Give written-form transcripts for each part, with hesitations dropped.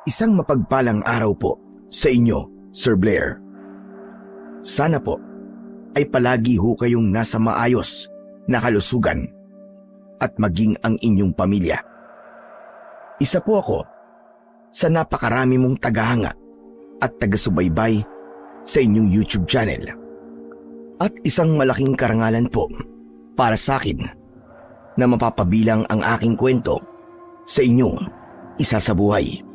Isang mapagpalang araw po sa inyo, Sir Blair. Sana po ay palagi ho kayong nasa maayos na kalusugan at maging ang inyong pamilya. Isa po ako sa napakarami mong tagahanga at taga-subaybay sa inyong YouTube channel. At isang malaking karangalan po para sa akin na mapapabilang ang aking kwento sa inyong isa sa buhay.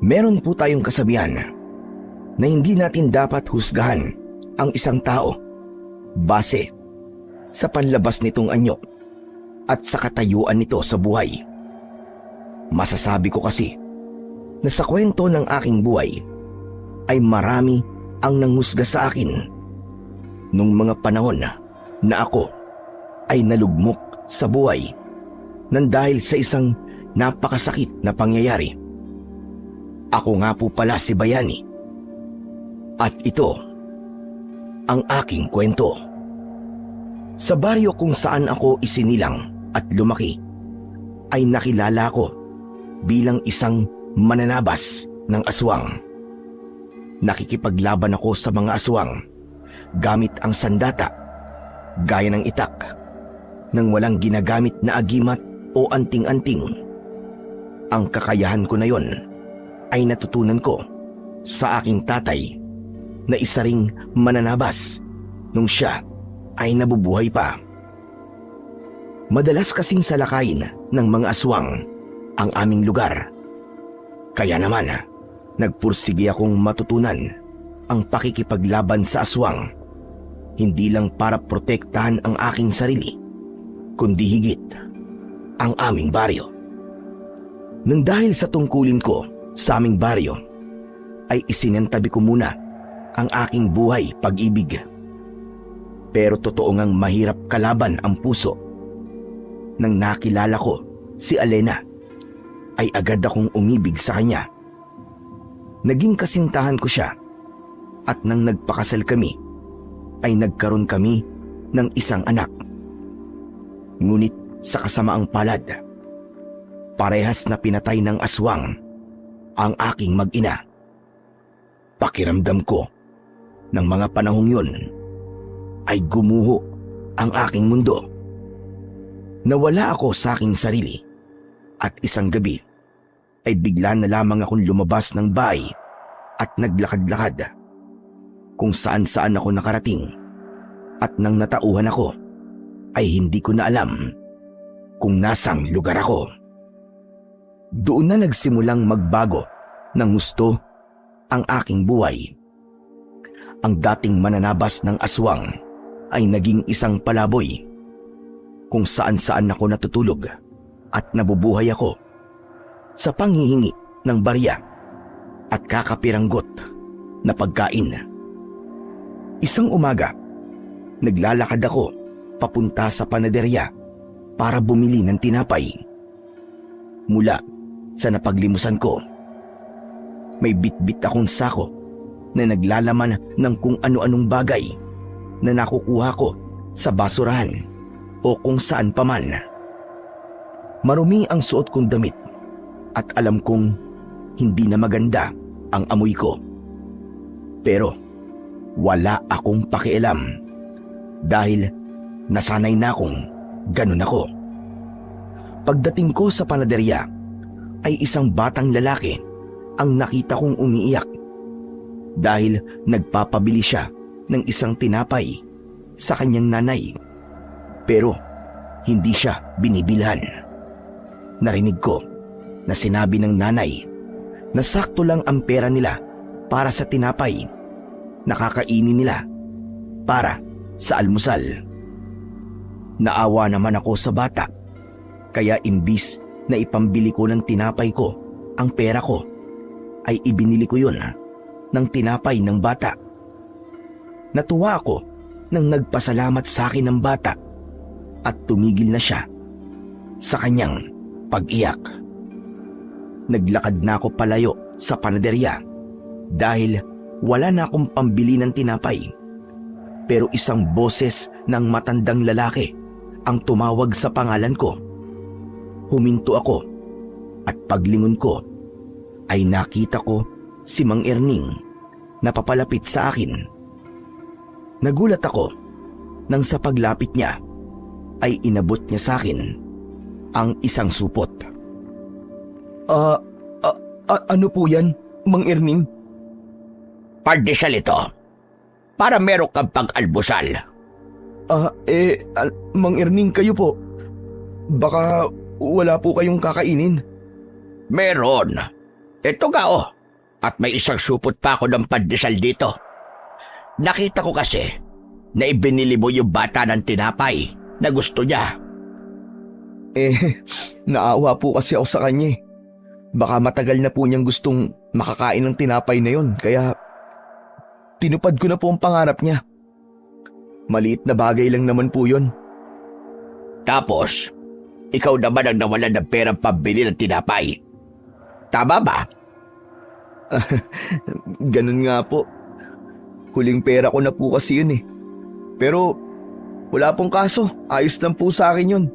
Meron po tayong kasabihan na hindi natin dapat husgahan ang isang tao base sa panlabas nitong anyo at sa katayuan nito sa buhay. Masasabi ko kasi na sa kwento ng aking buhay ay marami ang nanghusga sa akin nung mga panahon na ako ay nalugmok sa buhay nang dahil sa isang napakasakit na pangyayari. Ako nga po pala si Bayani. At ito ang aking kwento. Sa baryo kung saan ako isinilang at lumaki, ay nakilala ko bilang isang mananabas ng aswang. Nakikipaglaban ako sa mga aswang gamit ang sandata, gaya ng itak, nang walang ginagamit na agimat o anting-anting. Ang kakayahan ko na yon ay natutunan ko sa aking tatay na isa ring mananabas nung siya ay nabubuhay pa. Madalas kasing salakayin ng mga aswang ang aming lugar. Kaya naman, nagpursige akong matutunan ang pakikipaglaban sa aswang, hindi lang para protektahan ang aking sarili, kundi higit ang aming baryo. Nang dahil sa tungkulin ko sa aming baryo, ay isinantabi ko muna ang aking buhay pag-ibig. Pero totoo ngang mahirap kalaban ang puso. Nang nakilala ko si Alena, ay agad akong umibig sa kanya. Naging kasintahan ko siya, at nang nagpakasal kami, ay nagkaroon kami ng isang anak. Ngunit sa kasamaang palad, parehas na pinatay ng aswang ang aking mag-ina. Pakiramdam ko ng mga panahong yun ay gumuho ang aking mundo. Nawala ako sa aking sarili at isang gabi ay bigla na lamang akong lumabas ng bahay at naglakad-lakad kung saan-saan ako nakarating, at nang natauhan ako ay hindi ko na alam kung nasang lugar ako. Doon na nagsimulang magbago ng gusto ang aking buhay. Ang dating mananabas ng aswang ay naging isang palaboy kung saan-saan ako natutulog at nabubuhay ako sa panghihingi ng barya at kakapiranggot na pagkain. Isang umaga, naglalakad ako papunta sa panaderya para bumili ng tinapay. Mula sa napaglimusan ko, may bitbit akong sako na naglalaman ng kung ano-anong bagay na nakukuha ko sa basurahan o kung saan paman. Marumi ang suot kong damit at alam kong hindi na maganda ang amoy ko. Pero wala akong pakialam dahil nasanay na akong ganun ako. Pagdating ko sa panaderya ay isang batang lalaki ang nakita kong umiiyak dahil nagpapabili siya ng isang tinapay sa kanyang nanay, pero hindi siya binibilhan. Narinig ko na sinabi ng nanay na sakto lang ang pera nila para sa tinapay na kakainin nila para sa almusal. Naawa naman ako sa bata, kaya imbis na ipambili ko ng tinapay ko ang pera ko, ay ibinili ko yun ng tinapay ng bata. Natuwa ako nang nagpasalamat sa akin ng bata at tumigil na siya sa kanyang pag-iyak. Naglakad na ako palayo sa panaderya dahil wala na akong pambili ng tinapay. Pero isang boses ng matandang lalaki ang tumawag sa pangalan ko. Huminto ako at paglingon ko ay nakita ko si Mang Erning na papalapit sa akin. Nagulat ako nang sa paglapit niya ay inabot niya sa akin ang isang supot. Ano po yan, Mang Erning? Pandesal ito. Para meron kang pang-almusal. Mang Erning, kayo po. Baka wala po kayong kakainin. Meron. Ito nga oh. At may isang supot pa ako ng pandesal dito. Nakita ko kasi na ibinili mo yung bata ng tinapay na gusto niya. Naawa po kasi ako sa kanya. Baka matagal na po niyang gustong makakain ng tinapay na yon, kaya tinupad ko na po ang pangarap niya. Maliit na bagay lang naman po yon. Tapos, ikaw naman ang nawalan ng perang pambili ng tinapay. Tama ba? Ganun nga po. Huling pera ko na po kasi yun eh. Pero wala pong kaso, ayos lang po sa akin yun.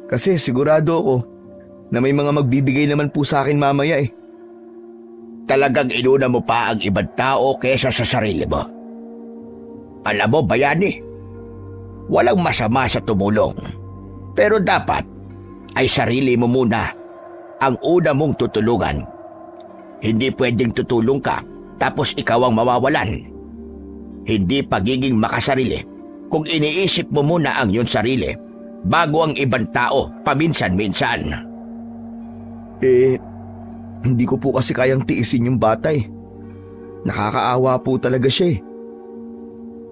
Kasi sigurado ako na may mga magbibigay naman po sa akin mamaya eh. Talagang inuna mo pa ang ibang tao kesa sa sarili mo. Alam mo, bayani, walang masama sa tumulong. Pero dapat ay sarili mo muna ang una mong tutulungan. Hindi pwedeng tutulong ka tapos ikaw ang mawawalan. Hindi pagiging makasarili kung iniisip mo muna ang iyong sarili bago ang ibang tao paminsan-minsan. Hindi ko po kasi kayang tiisin yung bata eh. Nakakaawa po talaga siya eh.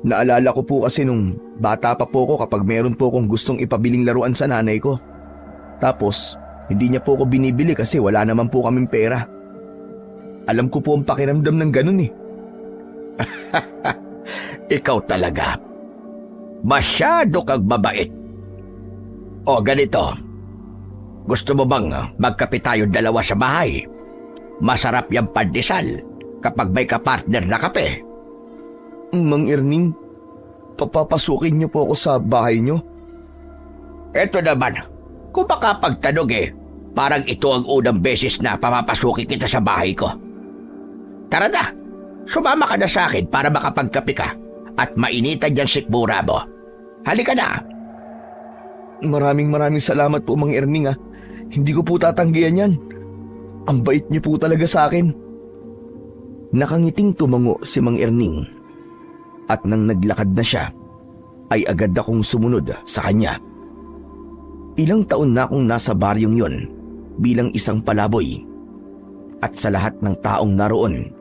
Naalala ko po kasi nung bata pa po ko kapag meron po akong gustong ipabiling laruan sa nanay ko. Tapos, hindi niya po ako binibili kasi wala naman po kaming pera. Alam ko po ang pakiramdam ng ganun eh. Ikaw talaga. Masyado kang mabait. O ganito, gusto mo bang magkape tayo dalawa sa bahay? Masarap yung pandesal kapag may kapartner na kape. Mang Erning, papapasukin niyo po ako sa bahay niyo? Eto naman, kung makapagtanong parang ito ang unang beses na papapasukin kita sa bahay ko. Tara na, sumama ka na sa akin para makapagkape ka at mainitan yung sikmura mo. Halika na. Maraming salamat po, Mang Erning ah. Hindi ko po tatanggihan yan. Ang bait niyo po talaga sa akin. Nakangiting tumango si Mang Erning. At nang naglakad na siya, ay agad akong sumunod sa kanya. Ilang taon na akong nasa baryong yon bilang isang palaboy. At sa lahat ng taong naroon,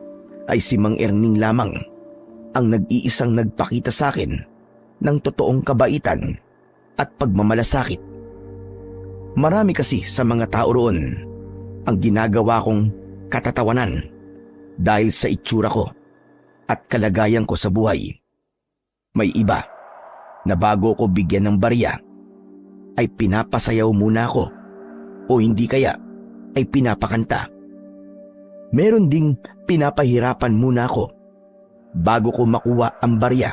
ay si Mang Erning lamang ang nag-iisang nagpakita sa akin ng totoong kabaitan at pagmamalasakit. Marami kasi sa mga tao roon ang ginagawa kong katatawanan dahil sa itsura ko at kalagayan ko sa buhay. May iba na bago ko bigyan ng barya ay pinapasayaw muna ako o hindi kaya ay pinapakanta. Meron ding pinapahirapan muna ako bago ko makuha ang barya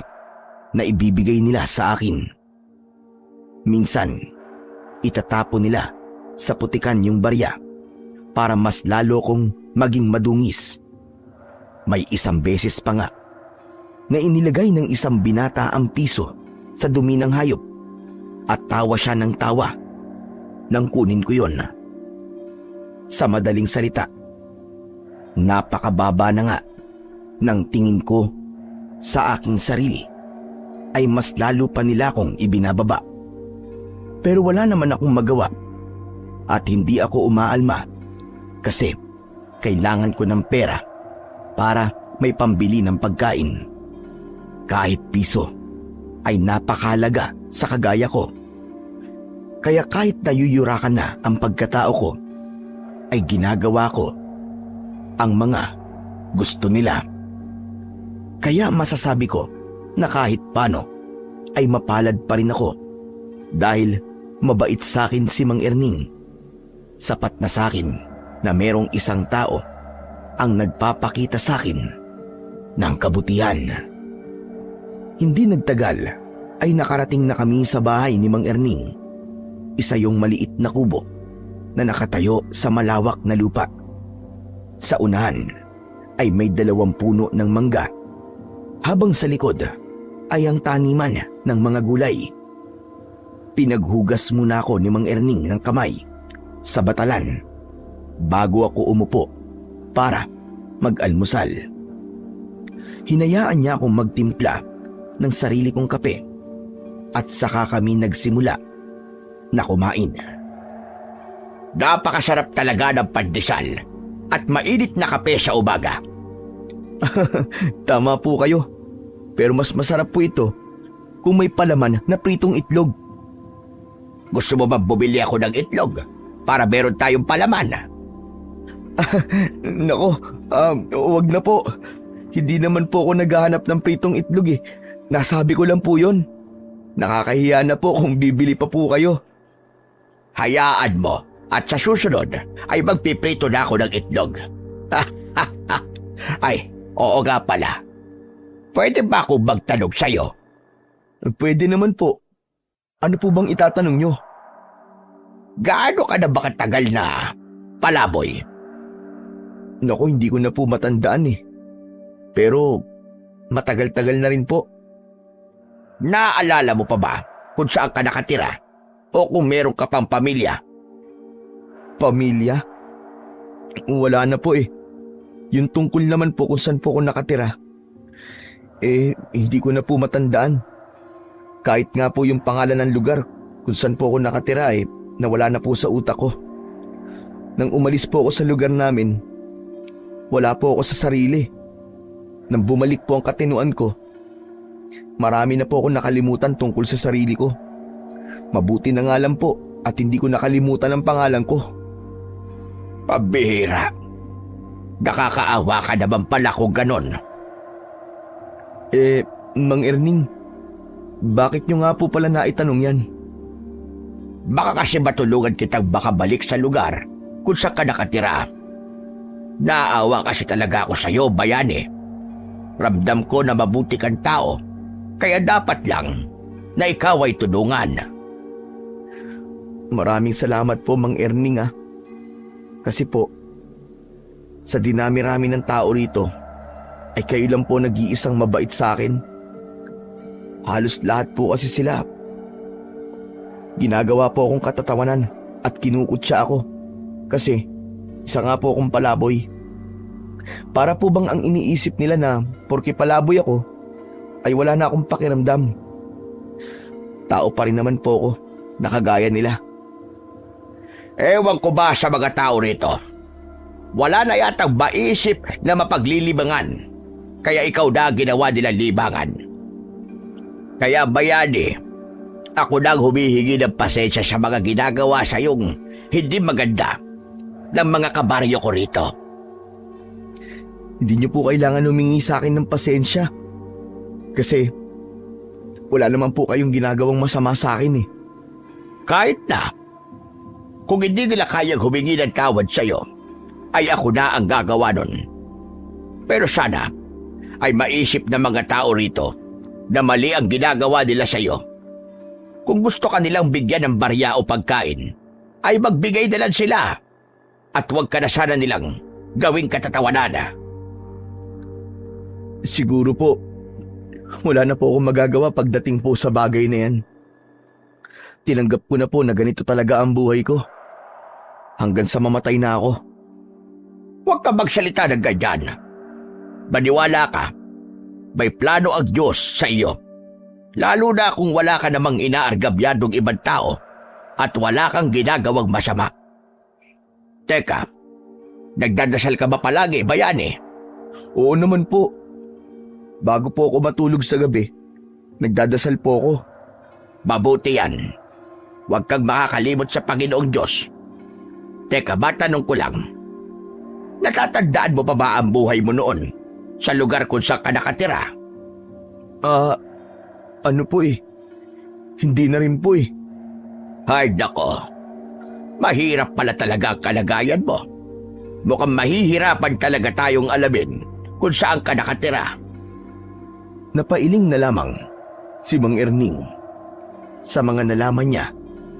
na ibibigay nila sa akin. Minsan, itatapon nila sa putikan yung barya para mas lalo kong maging madungis. May isang beses pa nga na inilagay ng isang binata ang piso sa dumi ng hayop at tawa siya ng tawa nang kunin ko yon. Sa madaling salita, napakababa na nga ng tingin ko sa aking sarili ay mas lalo pa nila akong ibinababa. Pero wala naman akong magawa at hindi ako umaalma kasi kailangan ko ng pera para may pambili ng pagkain. Kahit piso ay napakahalaga sa kagaya ko. Kaya kahit nayuyurakan na ang pagkatao ko, ay ginagawa ko ang mga gusto nila. Kaya masasabi ko na kahit paano ay mapalad pa rin ako dahil mabait sa akin si Mang Erning. Sapat na sa akin na merong isang tao ang nagpapakita sa akin ng kabutihan. Hindi nagtagal ay nakarating na kami sa bahay ni Mang Erning. Isa yung maliit na kubo na nakatayo sa malawak na lupa. Sa unahan ay may 2 puno ng mangga, habang sa likod ay ang taniman ng mga gulay. Pinaghugas muna ako ni Mang Erning ng kamay sa batalan bago ako umupo para mag-almusal. Hinayaan niya akong magtimpla ng sarili kong kape at saka kami nagsimula na kumain. Napakasarap talaga ng pandesal at mainit na kape sa umaga. Tama po kayo. Pero mas masarap po ito kung may palaman na pritong itlog. Gusto mo ba bumili ako ng itlog para meron tayong palaman? Nako, wag na po. Hindi naman po ako naghahanap ng pritong itlog eh. Nasabi ko lang po yon. Nakakahiya na po kung bibili pa po kayo. Hayaan mo at sa susunod ay magpiprito na ako ng itlog. Ay, oo nga pala. Pwede ba akong magtanong sa'yo? Pwede naman po. Ano po bang itatanong nyo? Gaano ka na ba katagal na palaboy? Naku, hindi ko na po matandaan eh. Pero matagal-tagal na rin po. Naalala mo pa ba kung saan ka nakatira? O kung meron ka pang pamilya? Pamilya? Wala na po eh. Yung tungkol naman po kung saan po ako nakatira. Hindi ko na po matandaan. Kahit nga po yung pangalan ng lugar kung saan po ako nakatira nawala na po sa utak ko. Nang umalis po ako sa lugar namin, wala po ako sa sarili. Nang bumalik po ang katinuan ko, marami na po ako nakalimutan tungkol sa sarili ko. Mabuti na nga lang po at hindi ko nakalimutan ang pangalan ko. Pabihira. Nakakaawa ka naman pala kung ganon. Mang Erning, bakit nyo nga po pala naitanong yan? Baka kasi matulungan kitang makabalik sa lugar kung saan ka nakatira. Naawa kasi talaga ako sa'yo, bayani. Ramdam ko na mabuti kang tao, kaya dapat lang na ikaw ay tulungan. Maraming salamat po, Mang Erning ah. Kasi po, sa dinami-rami ng tao rito, ay kayo lang po nag-iisang mabait sa akin. Halos lahat po kasi sila. Ginagawa po akong katatawanan at kinukutsa ako kasi isa nga po akong palaboy. Para po bang ang iniisip nila na porke palaboy ako ay wala na akong pakiramdam. Tao pa rin naman po ako, nakagaya nila. Ewan ko ba sa mga tao rito? Wala na yatang maisip na mapaglilibangan, kaya ikaw na ginawa nila libangan. Kaya bayani, ako nang humihingi ng pasensya sa mga ginagawa sa iyong hindi maganda ng mga kabaryo ko rito. Hindi niyo po kailangan humingi sa akin ng pasensya. Kasi wala naman po kayong ginagawang masama sa akin eh. Kahit na, kung hindi nila kayang humingi ng tawad sa iyo, ay ako na ang gagawa nun. Pero sana ay maisip ng mga tao rito na mali ang ginagawa nila sa iyo. Kung gusto ka nilang bigyan ng barya o pagkain, ay magbigay na lang sila at huwag ka na sana nilang gawing katatawanan. Siguro po, wala na po akong magagawa pagdating po sa bagay na yan. Tinanggap ko na po na ganito talaga ang buhay ko. Hanggang sa mamatay na ako. Huwag ka magsalita ng ganyan. Maniwala ka, may plano ang Diyos sa iyo. Lalo na kung wala ka namang inaargabyadong ibang tao at wala kang ginagawang masama. Teka, nagdadasal ka ba palagi, bayani? Oo naman po. Bago po ako matulog sa gabi, nagdadasal po ako. Mabuti yan. Huwag kang makakalimot sa Panginoong Diyos. Teka, matanong ko lang. Natatandaan mo pa ba ang buhay mo noon sa lugar kung saan ka nakatira? Ano po eh? Hindi na rin po eh. Ay, nako. Mahirap pala talaga ang kalagayan mo. Mukhang mahihirapan talaga tayong alamin kung saan ka nakatira. Napailing na lamang si Mang Erning sa mga nalaman niya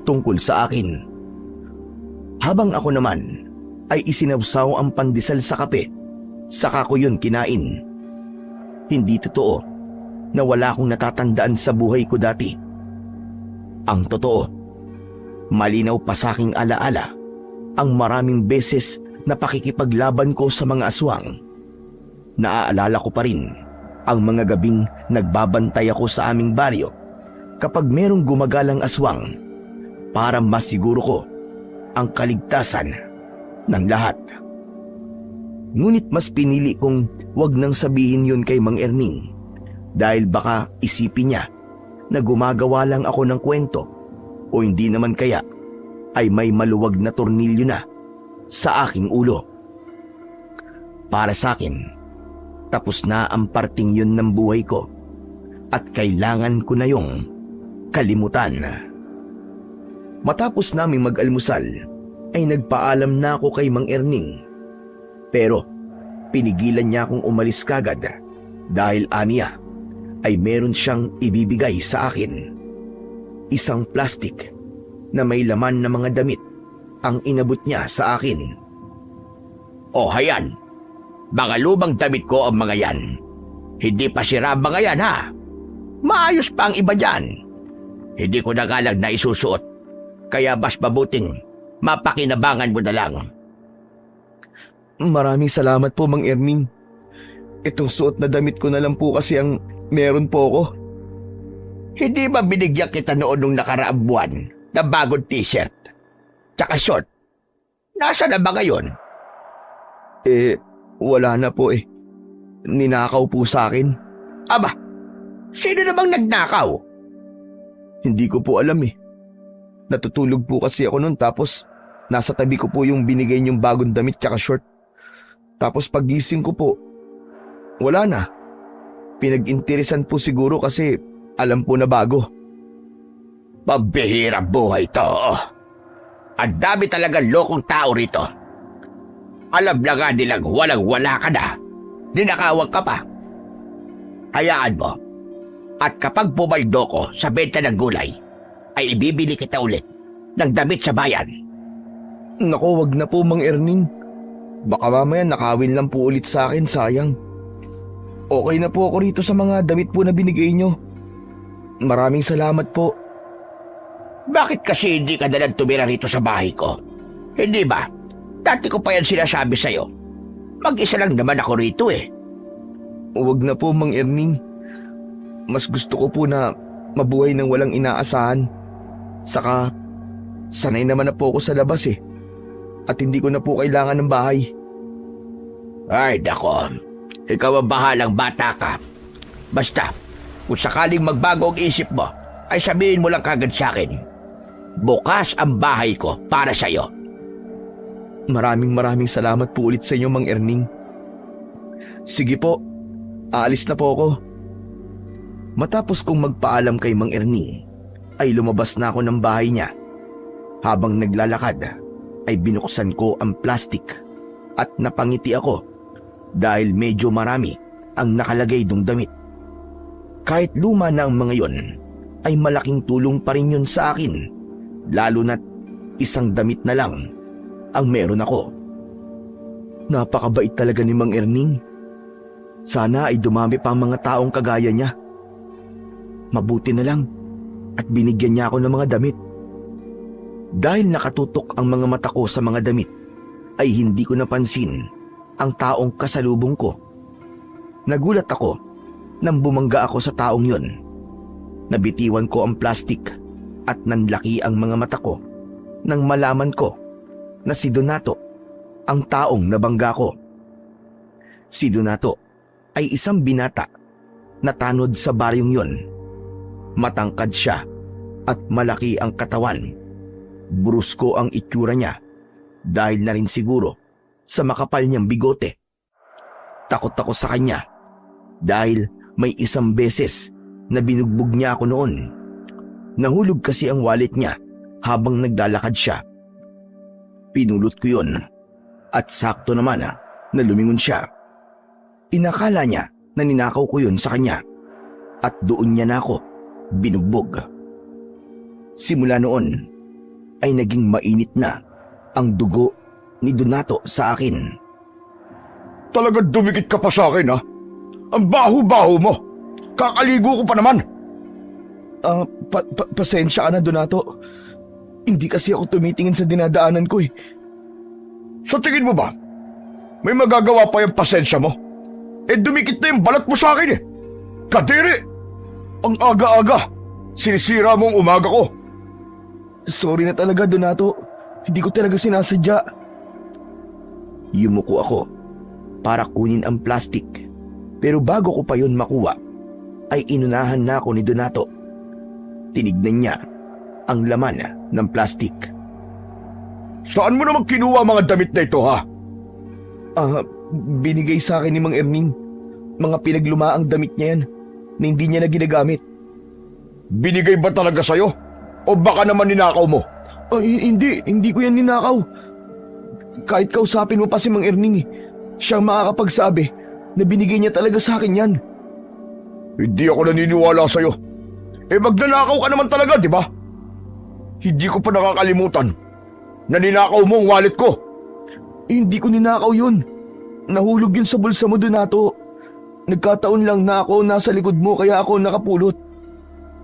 tungkol sa akin. Habang ako naman ay isinawsaw ang pandesal sa kape, saka ko yun kinain. Hindi totoo na wala akong natatandaan sa buhay ko dati. Ang totoo, malinaw pa sa aking alaala ang maraming beses na pakikipaglaban ko sa mga aswang. Naaalala ko pa rin ang mga gabing nagbabantay ako sa aming baryo kapag merong gumagalang aswang para masiguro ko ang kaligtasan ng lahat. Ngunit mas pinili kong wag nang sabihin yun kay Mang Erning dahil baka isipin niya na gumagawa lang ako ng kwento o hindi naman kaya ay may maluwag na tornilyo na sa aking ulo. Para sa akin, tapos na ang parting yun ng buhay ko at kailangan ko na yung kalimutan. Matapos naming mag-almusal ay nagpaalam na ako kay Mang Erning. Pero pinigilan niya akong umalis kagad dahil aniya ay meron siyang ibibigay sa akin. Isang plastik na may laman na mga damit ang inabot niya sa akin. O hayan, mga lumang damit ko ang mga yan. Hindi pa sira ang mga yan ha. Maayos pa ang iba dyan. Hindi ko na galang na isusuot, kaya mas mabuting mapakinabangan mo na lang. Maraming salamat po, Mang Erning. Itong suot na damit ko na lang po kasi ang meron po ako. Hindi ba binigyan kita noon nung nakaraang buwan na bagong t-shirt tsaka short? Nasaan na ba ngayon? Wala na po eh. Ninakaw po sa akin. Aba, sino namang nagnakaw? Hindi ko po alam eh. Natutulog po kasi ako noon tapos nasa tabi ko po yung binigay niyong bagong damit tsaka short. Tapos pagising ko po, wala na. Pinag-interesan po siguro kasi alam po na bago. Pabihirang buhay to. Ang dami talagang lokong tao rito. Alam na nga nilang walang-wala ka na. Ninakawag ka pa. Hayaan mo. At kapag pumaldo ko sa benta ng gulay, ay ibibili kita ulit ng damit sa bayan. Naku, wag na po, Mang Erning. Baka mamaya nakawin lang po ulit sa akin, sayang. Okay na po ako rito sa mga damit po na binigay nyo. Maraming salamat po. Bakit kasi hindi ka nalang tumira rito sa bahay ko? Hindi ba? Dati ko pa yan sinasabi sa'yo. Mag-isa lang naman ako rito eh. Huwag na po, Mang Erning. Mas gusto ko po na mabuhay ng walang inaasahan. Saka, sanay naman na po ako sa labas eh. At hindi ko na po kailangan ng bahay. Ay, dako. Ikaw ang bahalang bata ka. Basta, kung sakaling magbago ang isip mo, ay sabihin mo lang kagad sa akin. Bukas ang bahay ko para sa'yo. Maraming salamat po ulit sa inyo, Mang Erning. Sige po, aalis na po ako. Matapos kong magpaalam kay Mang Erning, ay lumabas na ako ng bahay niya. Habang naglalakad, ay binuksan ko ang plastik at napangiti ako dahil medyo marami ang nakalagay dong damit. Kahit luma na ang mga yon, ay malaking tulong pa rin yun sa akin, lalo na't isang damit na lang ang meron ako. Napakabait talaga ni Mang Erning. Sana ay dumami pa ang mga taong kagaya niya. Mabuti na lang at binigyan niya ako ng mga damit. Dahil nakatutok ang mga mata ko sa mga damit, ay hindi ko napansin ang taong kasalubong ko. Nagulat ako nang bumangga ako sa taong yun. Nabitiwan ko ang plastik at nanlaki ang mga mata ko nang malaman ko na si Donato ang taong nabangga ko. Si Donato ay isang binata na tanod sa baryong yun. Matangkad siya at malaki ang katawan. Brusko ang itsura niya dahil na rin siguro sa makapal niyang bigote. Takot ako sa kanya dahil may isang beses na binugbog niya ako noon. Nahulog kasi ang wallet niya habang naglalakad siya. Pinulot ko yun at sakto naman na lumingon siya. Inakala niya na ninakaw ko yun sa kanya at doon niya na ako binugbog. Simula noon ay naging mainit na ang dugo ni Donato sa akin. Talagang dumikit ka pa sa akin, ha? Ang baho-baho mo. Kakaligo ko pa naman. Pasensya ka na, Donato. Hindi kasi ako tumitingin sa dinadaanan ko eh. Sa tingin mo ba, may magagawa pa yung pasensya mo? Dumikit na yung balat mo sa akin eh. Kadiri! Ang aga-aga, sinisira mo ang umaga ko. Sorry na talaga, Donato. Hindi ko talaga sinasadya. Yumuko ako para kunin ang plastic. Pero bago ko pa yun makuha, ay inunahan na ako ni Donato. Tinignan niya ang laman ng plastic. Saan mo naman kinuha mga damit na ito, ha? Binigay sa akin ni Mang Erning. Mga pinaglumaang damit niya yan na hindi niya na ginagamit. Binigay ba talaga sa'yo? O baka naman ninakaw mo? Hindi ko yan ninakaw. Kahit kausapin mo pa si Mang Erning siyang makakapagsabi na binigay niya talaga sa akin yan. Hindi ako naniniwala sa'yo. Magnanakaw ka naman talaga, di ba? Hindi ko pa nakakalimutan na ninakaw mo ang wallet ko. Hindi ko ninakaw yun. Nahulog yun sa bulsa mo, Donato. Nagkataon lang na ako nasa likod mo kaya ako nakapulot.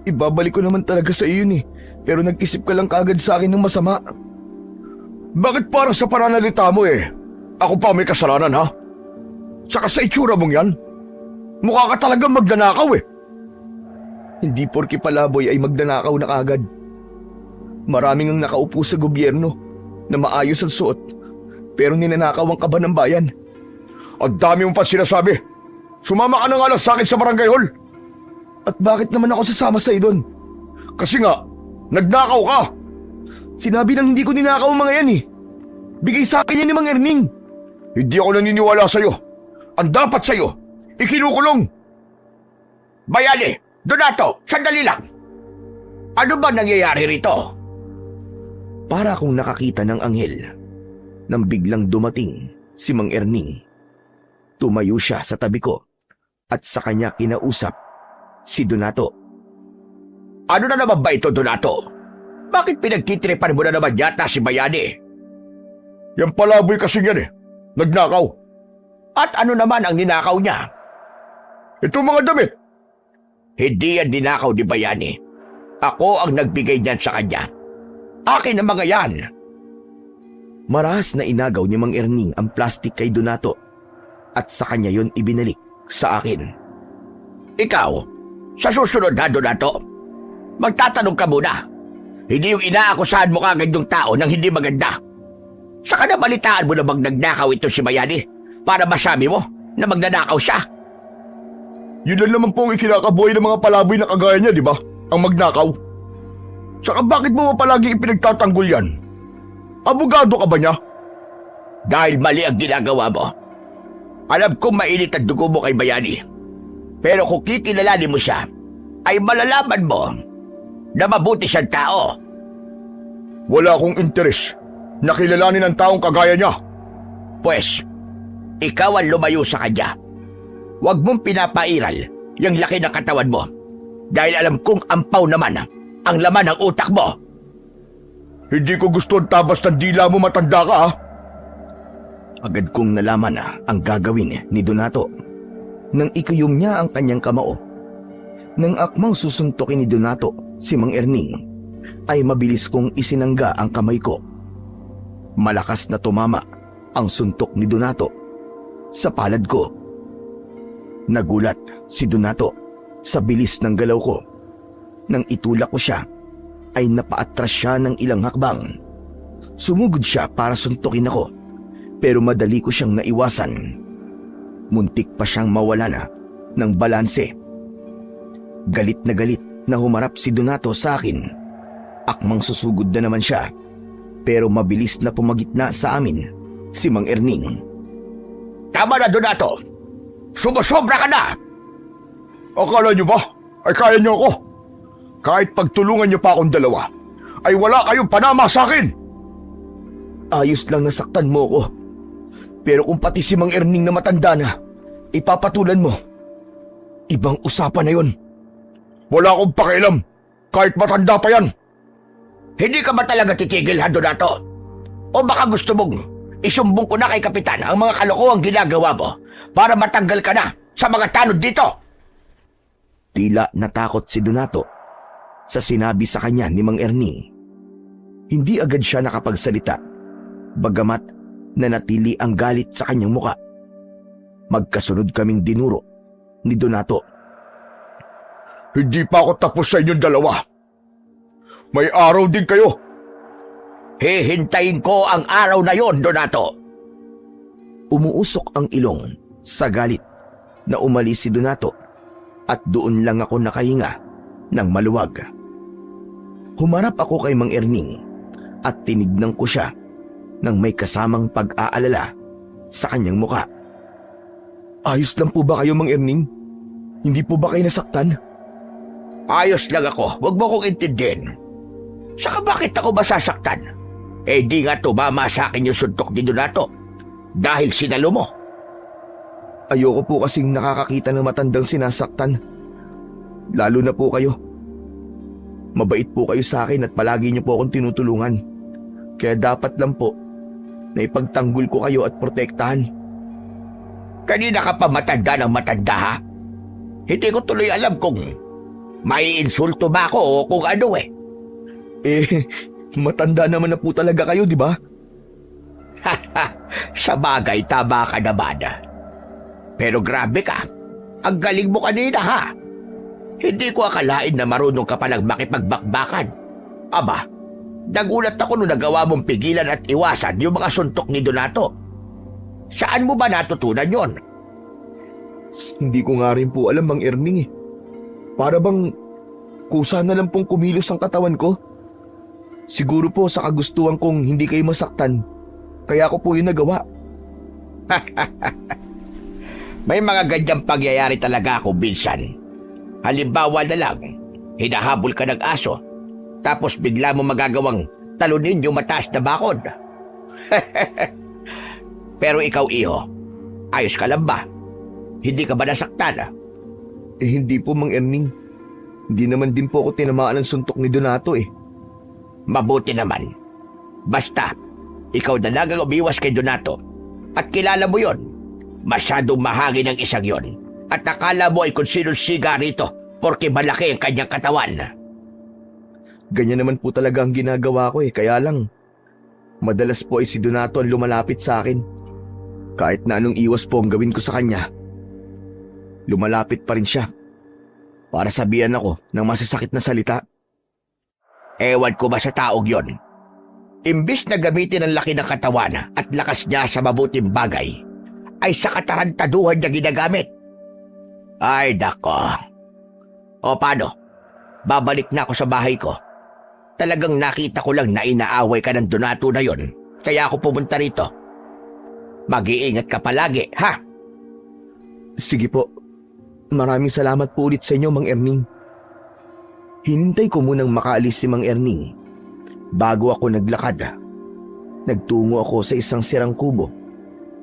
Ibabalik ko naman talaga sa iyo yun pero nag-isip ka lang kagad sa akin ng masama. Bakit parang sa pananalita mo ako pa may kasalanan, ha? Saka sa itsura mong yan, mukha ka talagang magnanakaw Hindi porke palaboy ay magnanakaw na kagad. Maraming ang nakaupo sa gobyerno na maayos ang suot pero ninanakaw ang kaban ng bayan. Ang dami mong pa sinasabi. Sumama ka na nga lang sa akin sa barangay hall. At bakit naman ako sasama sa doon? Kasi nga, nagnakaw ka. Sinabi nang hindi ko ninakaw ang mga yan Bigay sa akin yan ni Mang Erning. Hindi ako naniniwala sa'yo. Ang dapat sa'yo, ikinukulong. Bayani, Donato, sandali lang. Ano ba nangyayari rito? Para akong nakakita ng anghel nang biglang dumating si Mang Erning. Tumayo siya sa tabi ko at sa kanya kinausap si Donato. Ano na naman ba ito, Donato? Bakit pinagtitripan mo na naman yata si Bayani? Yan palaboy kasi yan Nagnakaw. At ano naman ang ninakaw niya? Ito mga damit. Hindi yan ninakaw ni Bayani. Ako ang nagbigay niyan sa kanya. Akin ang mga yan. Marahas na inagaw ni Mang Erning ang plastic kay Donato at sa kanya yon ibinalik sa akin. Ikaw, sa susunod na, Donato, magtatanong ka muna. Hindi yung inaakusahan mo kagad yung tao nang hindi maganda. Saka nabalitaan mo na magnanakaw ito si Bayani para masabi mo na magnanakaw siya. Yun lang naman po ang ikinakabuhay ng mga palaboy na kagaya niya, di ba? Ang magnakaw. Saka bakit mo palagi ipinagtatanggol yan? Abogado ka ba niya? Dahil mali ang ginagawa mo. Alam kong mainit ang dugo mo kay Bayani. Pero kung kikilalanin mo siya, ay malalaman mo na mabuti siyang tao. Wala akong interes na kilalanin ang taong kagaya niya. Pwes, ikaw ang lumayo sa kanya. Huwag mong pinapairal yung laki ng katawan mo. Dahil alam kong ampaw naman ang laman ng utak mo. Hindi ko gusto ang tabas ng dila mo, matanda ka, ha? Agad kong nalaman ang gagawin ni Donato. Nang ikayom niya ang kanyang kamao. Nang akmang susuntukin ni Donato si Mang Erning, ay mabilis kong isinangga ang kamay ko. Malakas na tumama ang suntok ni Donato sa palad ko. Nagulat si Donato sa bilis ng galaw ko. Nang itulak ko siya, ay napaatras siya ng ilang hakbang. Sumugod siya para suntukin ako, pero madali ko siyang naiwasan. Muntik pa siyang mawala na ng balanse. Galit na humarap si Donato sa akin. Akmang susugod na naman siya, pero mabilis na pumagitna sa amin si Mang Erning. Tama na, Donato! Sumusobra ka na! Akala niyo ba ay kaya niyo ako? Kahit pagtulungan niyo pa akong dalawa, ay wala kayong panama sa akin! Ayos lang nasaktan mo ko. Pero kung pati si Mang Erning na matanda na, ipapatulan mo, ibang usapan na yon. Wala akong pakialam, kahit matanda pa yan. Hindi ka ba talaga titigil, ha, Donato? O baka gusto mong isumbong ko na kay Kapitan ang mga kalokohang ginagawa mo para matanggal ka na sa mga tanod dito. Tila natakot si Donato sa sinabi sa kanya ni Mang Erning. Hindi agad siya nakapagsalita, bagamat nanatili ang galit sa kanyang muka. Magkasunod kaming dinuro ni Donato. Hindi pa ako tapos sa inyong dalawa. May araw din kayo. Hihintayin ko ang araw na yon, Donato. Umuusok ang ilong sa galit na umalis si Donato at doon lang ako nakahinga ng maluwag. Humarap ako kay Mang Erning at tinignan ko siya nang may kasamang pag-aalala sa kanyang muka. Ayos lang po ba kayo, Mang Erning? Hindi po ba kayo nasaktan? Ayos lang ako, wag mo kong intindihin. Saka bakit ako masasaktan? Eh di nga tumama sa akin yung suntok ni Donato dahil sinalo mo. Ayoko po kasing nakakakita ng matandang sinasaktan. Lalo na po kayo. Mabait po kayo sa akin at palagi niyo po akong tinutulungan. Kaya dapat lang po na ipagtanggol ko kayo at protektahan. Kanina ka pa matanda ng matanda, ha? Hindi ko tuloy alam kung may insulto ba ako o kung ano eh. Matanda naman na po talaga kayo, di ba? Sa bagay, tama ka naman. Pero grabe ka. Ang galing mo kanina, ha? Hindi ko akalain na marunong ka palang makipagbakbakan. Aba, nagulat ako nung nagawa mong pigilan at iwasan yung mga suntok ni Donato. Saan mo ba natutunan yon? Hindi ko nga rin po alam, Mang Erning. Para bang kusa na lang pong kumilos ang katawan ko. Siguro po sa kagustuhan kong hindi kayo masaktan. Kaya ko po yung nagawa. May mga ganyang pangyayari talaga ako, minsan. Halimbawa na lang, hinahabol ka ng aso, tapos bigla mo magagawang talunin yung mataas na bakod. Pero ikaw, iho, ayos ka lang ba? Hindi ka ba nasaktan? Hindi po, Mang Erning. Hindi naman din po ako tinamaan ng suntok ni Donato eh. Mabuti naman. Basta, ikaw na lang ang umiwas kay Donato. At kilala mo yon. Masyadong mahangin ang isang yon. At akala mo ay kung sinong siga rito porque malaki ang kanyang katawan. Ganyan naman po talaga ang ginagawa ko eh. Kaya lang, madalas po ay si Donato ang lumalapit sa akin. Kahit na anong iwas po ang gawin ko sa kanya, lumalapit pa rin siya para sabihan ako ng masasakit na salita. Ewan ko ba sa taong yon? Imbis na gamitin ang laki ng katawan at lakas niya sa mabuting bagay, ay sa katarantaduhan niya ginagamit. Ay, dako. O paano? Babalik na ako sa bahay ko. Talagang nakita ko lang na inaaway ka ng Donato na yon, kaya ako pumunta rito. Mag-iingat ka palagi, ha? Sige po. Maraming salamat po ulit sa inyo, Mang Erning. Hinintay ko munang makaalis si Mang Erning bago ako naglakad. Nagtungo ako sa isang sirang kubo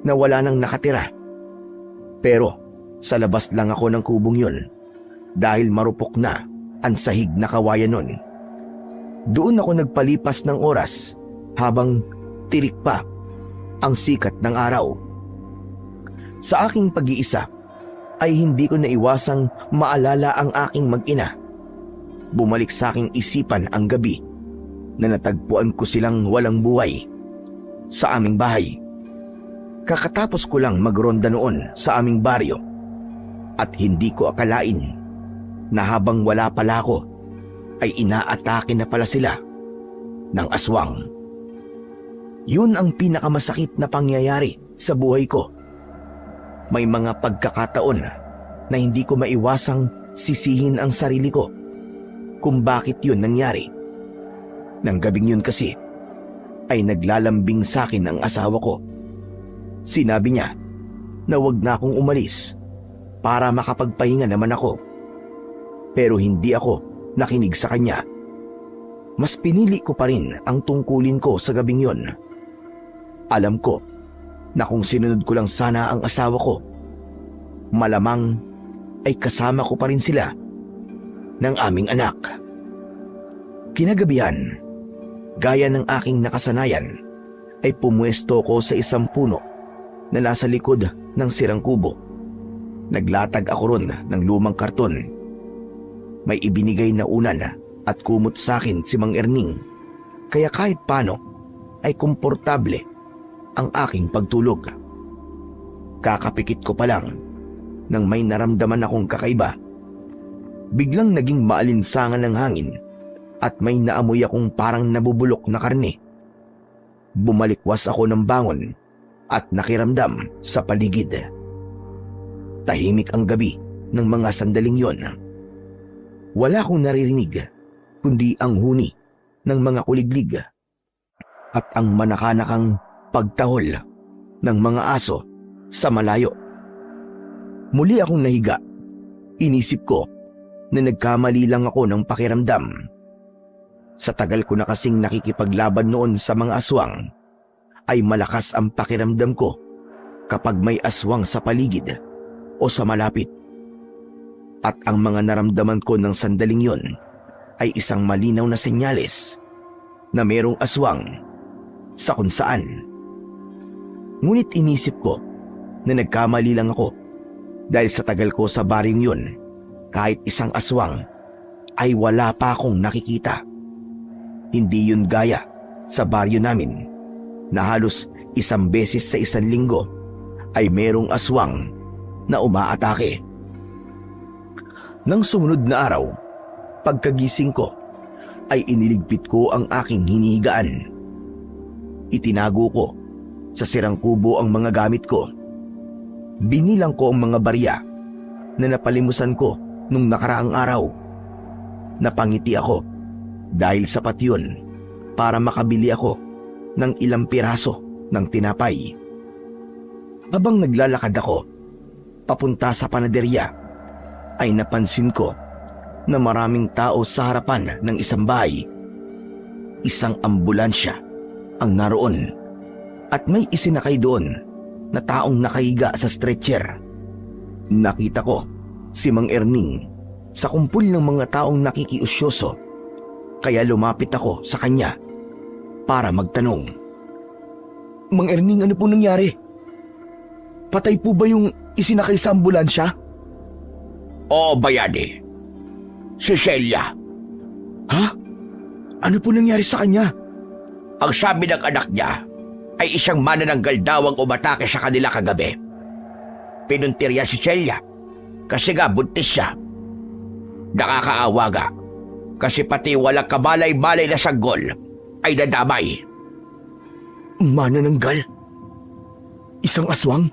na wala nang nakatira. Pero sa labas lang ako ng kubong yun dahil marupok na ang sahig na kawayan nun. Doon ako nagpalipas ng oras habang tirik pa ang sikat ng araw. Sa aking pag-iisa ay hindi ko naiwasang maalala ang aking mag-ina. Bumalik sa aking isipan ang gabi na natagpuan ko silang walang buhay sa aming bahay. Kakatapos ko lang magronda noon sa aming baryo at hindi ko akalain na habang wala pala ako ay inaatake na pala sila ng aswang. Yun ang pinakamasakit na pangyayari sa buhay ko. May mga pagkakataon na hindi ko maiwasang sisihin ang sarili ko kung bakit yun nangyari. Nang gabing yun kasi ay naglalambing sa akin ang asawa ko. Sinabi niya na wag na akong umalis para makapagpahinga naman ako. Pero hindi ako nakinig sa kanya. Mas pinili ko pa rin ang tungkulin ko sa gabing yun. Alam ko na kung sinunod ko lang sana ang asawa ko, malamang ay kasama ko pa rin sila ng aming anak. Kinagabihan, gaya ng aking nakasanayan, ay pumuesto ko sa isang puno na nasa likod ng sirang kubo. Naglatag ako ron ng lumang karton. May ibinigay na unan at kumot sa akin si Mang Erning, kaya kahit paano ay komportable ang aking pagtulog. Kakapikit ko pa lang nang may naramdaman akong kakaiba. Biglang naging maalinsangan ng hangin at may naamoy akong parang nabubulok na karne. Bumalikwas ako ng bangon at nakiramdam sa paligid. Tahimik ang gabi ng mga sandaling yon. Wala akong naririnig kundi ang huni ng mga kuliglig at ang manakanakang pagtahol ng mga aso sa malayo. Muli akong nahiga. Inisip ko na nagkamali lang ako ng pakiramdam. Sa tagal ko na kasing nakikipaglaban noon sa mga aswang, ay malakas ang pakiramdam ko kapag may aswang sa paligid o sa malapit. At ang mga naramdaman ko ng sandaling yon ay isang malinaw na senyales na mayroong aswang sa kung saan. Ngunit inisip ko na nagkamali lang ako dahil sa tagal ko sa baryong yon, kahit isang aswang ay wala pa akong nakikita. Hindi yun gaya sa baryo namin na halos isang beses sa isang linggo ay merong aswang na umaatake. Nang sumunod na araw, pagkagising ko ay iniligpit ko ang aking hinihigaan. Itinago ko sa sirang kubo ang mga gamit ko. Binilang ko ang mga barya na napalimusan ko nung nakaraang araw. Napangiti ako dahil sapat yun para makabili ako ng ilang piraso ng tinapay. Habang naglalakad ako papunta sa panaderya, ay napansin ko na maraming tao sa harapan ng isang bahay. Isang ambulansya ang naroon at may isinakay doon na taong nakahiga sa stretcher. Nakita ko si Mang Erning sa kumpul ng mga taong nakikiusyoso, kaya lumapit ako sa kanya para magtanong. Mang Erning, ano po nangyari? Patay po ba yung isinakay sa ambulansya? Oo, bayani. Si Celia. Ha? Ano po nangyari sa kanya? Ang sabi ng anak niya ay isang manananggal daw ang umatake sa kanila kagabi. Pinuntirya si Celia kasi nga buntis siya. Nakakaawa nga kasi pati walang kamalay-malay na sanggol ay nadamay. Manananggal? Isang aswang?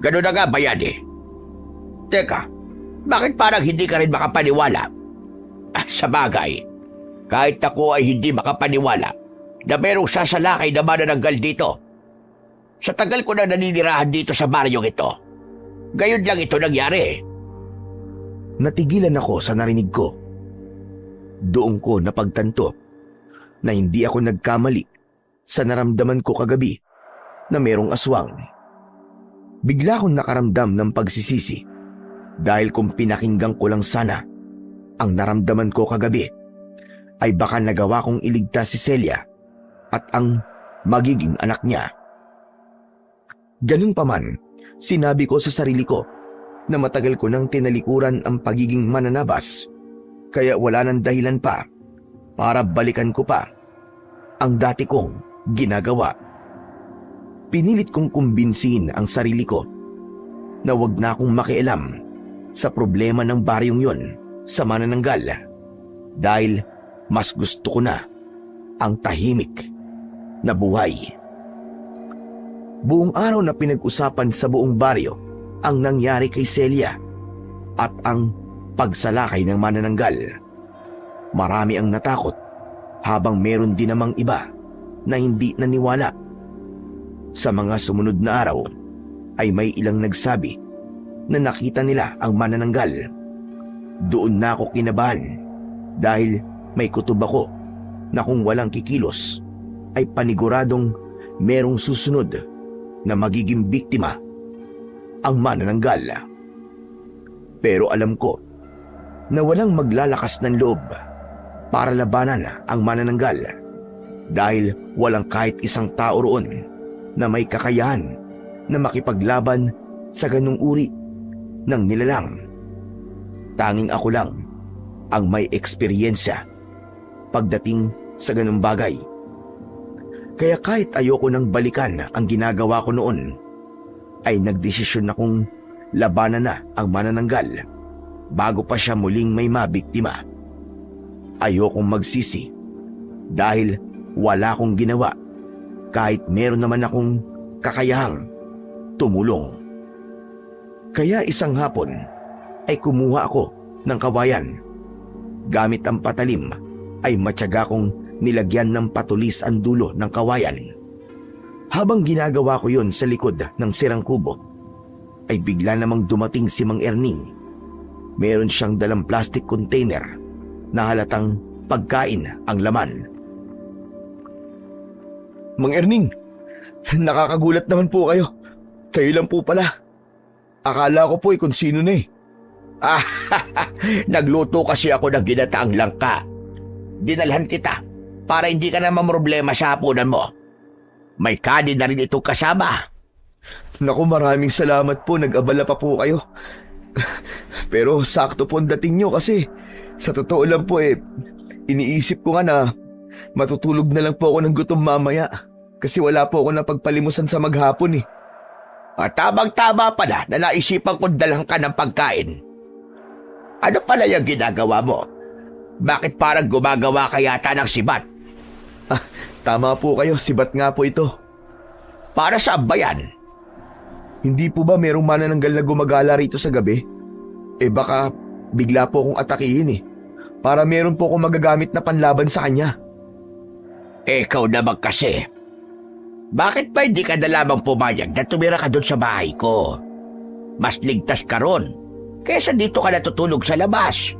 Ganun na nga, bayani. Teka, bakit parang hindi ka rin makapaniwala? Sa bagay, kahit ako ay hindi makapaniwala na merong sasalakay na manananggal dito. Sa tagal ko na naninirahan dito sa baryong ito, gayon lang ito nangyari. Natigilan ako sa narinig ko. Doon ko napagtanto na hindi ako nagkamali sa naramdaman ko kagabi na merong aswang. Bigla akong nakaramdam ng pagsisisi dahil kung pinakinggan ko lang sana ang naramdaman ko kagabi, ay baka nagawa kong iligtas si Celia at ang magiging anak niya. Ganun pa man, sinabi ko sa sarili ko na matagal ko nang tinalikuran ang pagiging mananabas, kaya wala nang dahilan pa para balikan ko pa ang dati kong ginagawa. Pinilit kong kumbinsihin ang sarili ko na wag na akong makialam sa problema ng baryong yon sa manananggal dahil mas gusto ko na ang tahimik na buhay. Buong araw na pinag-usapan sa buong baryo ang nangyari kay Celia at ang pagsalakay ng manananggal. Marami ang natakot habang meron din namang iba na hindi naniwala. Sa mga sumunod na araw ay may ilang nagsabi na nakita nila ang manananggal. Doon na ako kinabahan dahil may kutob ako na kung walang kikilos ay paniguradong merong susunod na magiging biktima ang manananggal. Pero alam ko na walang maglalakas ng loob para labanan ang manananggal dahil walang kahit isang tao roon na may kakayahan na makipaglaban sa ganung uri ng nilalang. Tanging ako lang ang may eksperyensya pagdating sa ganung bagay. Kaya kahit ayoko nang balikan ang ginagawa ko noon, ay nagdesisyon akong labanan na ang manananggal bago pa siya muling may mabiktima. Ayokong magsisi dahil wala akong ginawa kahit meron naman akong kakayahang tumulong. Kaya isang hapon ay kumuha ako ng kawayan. Gamit ang patalim ay matyaga kong nilagyan ng patulis ang dulo ng kawayan. Habang ginagawa ko yon sa likod ng sirang kubo, ay bigla namang dumating si Mang Erning. Meron siyang dalang plastic container na halatang pagkain ang laman. Mang Erning, nakakagulat naman po kayo. Kayo lang po pala. Akala ko po kung sino na eh. Nagluto kasi ako ng ginataang langka. Dinalhan kita para hindi ka na mamroblema sa hapunan mo. May kanin na rin itong kasama. Naku, maraming salamat po. Nag-abala pa po kayo. Pero sakto po ang dating nyo kasi sa totoo lang po iniisip ko nga na matutulog na lang po ako ng gutom mamaya kasi wala po ako napagpalimusan sa maghapon eh. Tabang-tama pala na naisipan kong dalhan ka ng pagkain. Ano pala yung ginagawa mo? Bakit parang gumagawa ka yata ng sibat? Tama po kayo, sibat nga po ito. Para saan ba yan? Hindi po ba merong manananggal na gumagala rito sa gabi? Baka bigla po akong atakihin eh. Para meron po akong magagamit na panlaban sa kanya. Ikaw naman kasi. Bakit ba hindi ka na lamang pumayag na tumira ka doon sa bahay ko? Mas ligtas ka ron kaysa dito ka natutulog sa labas.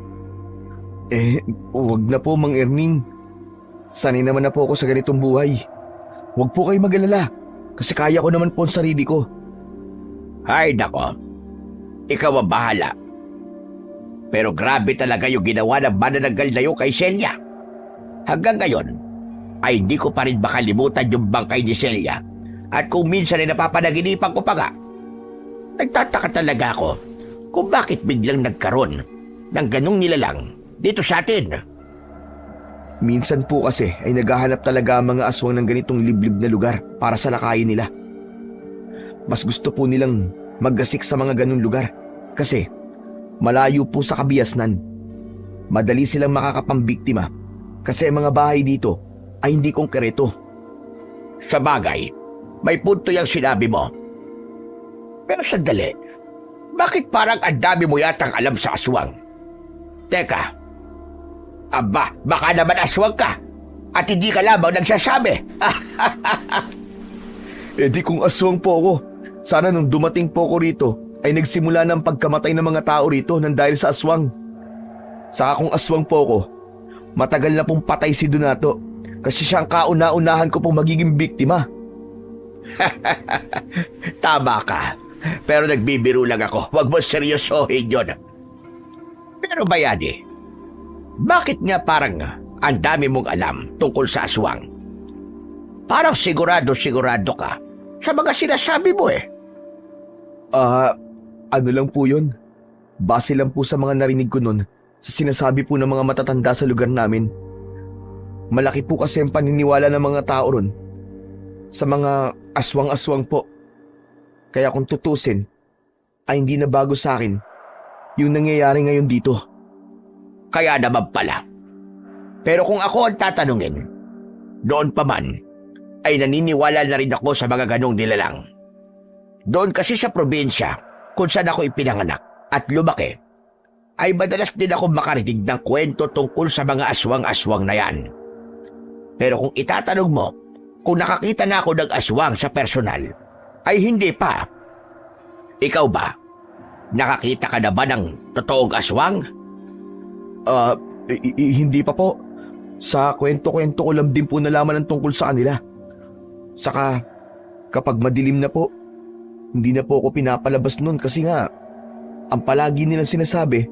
Huwag na po, Mang Erning. Sanay naman na po ako sa ganitong buhay. Huwag po kayo mag-alala kasi kaya ko naman po ang sarili ko. Ay nako, ikaw ang bahala. Pero grabe talaga yung ginawa ng manananggal na yun kay Celia. Hanggang ngayon, ay hindi ko pa rin makalimutan yung bangkay ni Celia. At kung minsan ay napapanaginipan ko pa nga, nagtataka talaga ako kung bakit biglang nagkaroon ng ganong nilalang dito sa atin. Minsan po kasi ay naghahanap talaga ang mga aswang ng ganitong liblib na lugar para sa lakayin nila. Mas gusto po nilang maggasik sa mga ganung lugar kasi malayo po sa kabiasnan. Madali silang makakapambiktima kasi ang mga bahay dito ay hindi konkreto. Sa bagay, may punto yung sinabi mo. Pero sandali, bakit parang ang dami mo yatang alam sa aswang? Teka, aba, baka naman aswang ka at hindi ka lamang nagsasabi. Di kung aswang po ako, sana nung dumating po ako rito ay nagsimula ng pagkamatay ng mga tao rito nang dahil sa aswang. Saka kung aswang po ako, matagal na pong patay si Donato kasi siyang kauna-unahan ko pong magiging biktima. Tama ka, pero nagbibiro lang ako. Huwag mo seryosohin yun. Pero Bayani, bakit nga parang ang dami mong alam tungkol sa aswang? Parang sigurado ka sa mga sinasabi mo eh. Ano lang po yun? Base lang po sa mga narinig ko nun sa sinasabi po ng mga matatanda sa lugar namin. Malaki po kasi ang paniniwala ng mga tao ron sa mga aswang-aswang po. Kaya kung tutusin, ay hindi na bago sa akin yung nangyayari ngayon dito. Kaya naman pala. Pero kung ako ang tatanungin, noon pa man, ay naniniwala na rin ako sa mga ganong nilalang. Doon kasi sa probinsya, kung saan ako ipinanganak at lumaki, ay madalas din ako makarinig ng kwento tungkol sa mga aswang-aswang na yan. Pero kung itatanong mo, kung nakakita na ako ng aswang sa personal, ay hindi pa. Ikaw ba? Nakakita ka na ba ng totoong aswang? Hindi pa po. Sa kwento-kwento ko lang din po nalaman ang tungkol sa kanila. Saka, kapag madilim na po, hindi na po ako pinapalabas nun kasi nga, ang palagi nilang sinasabi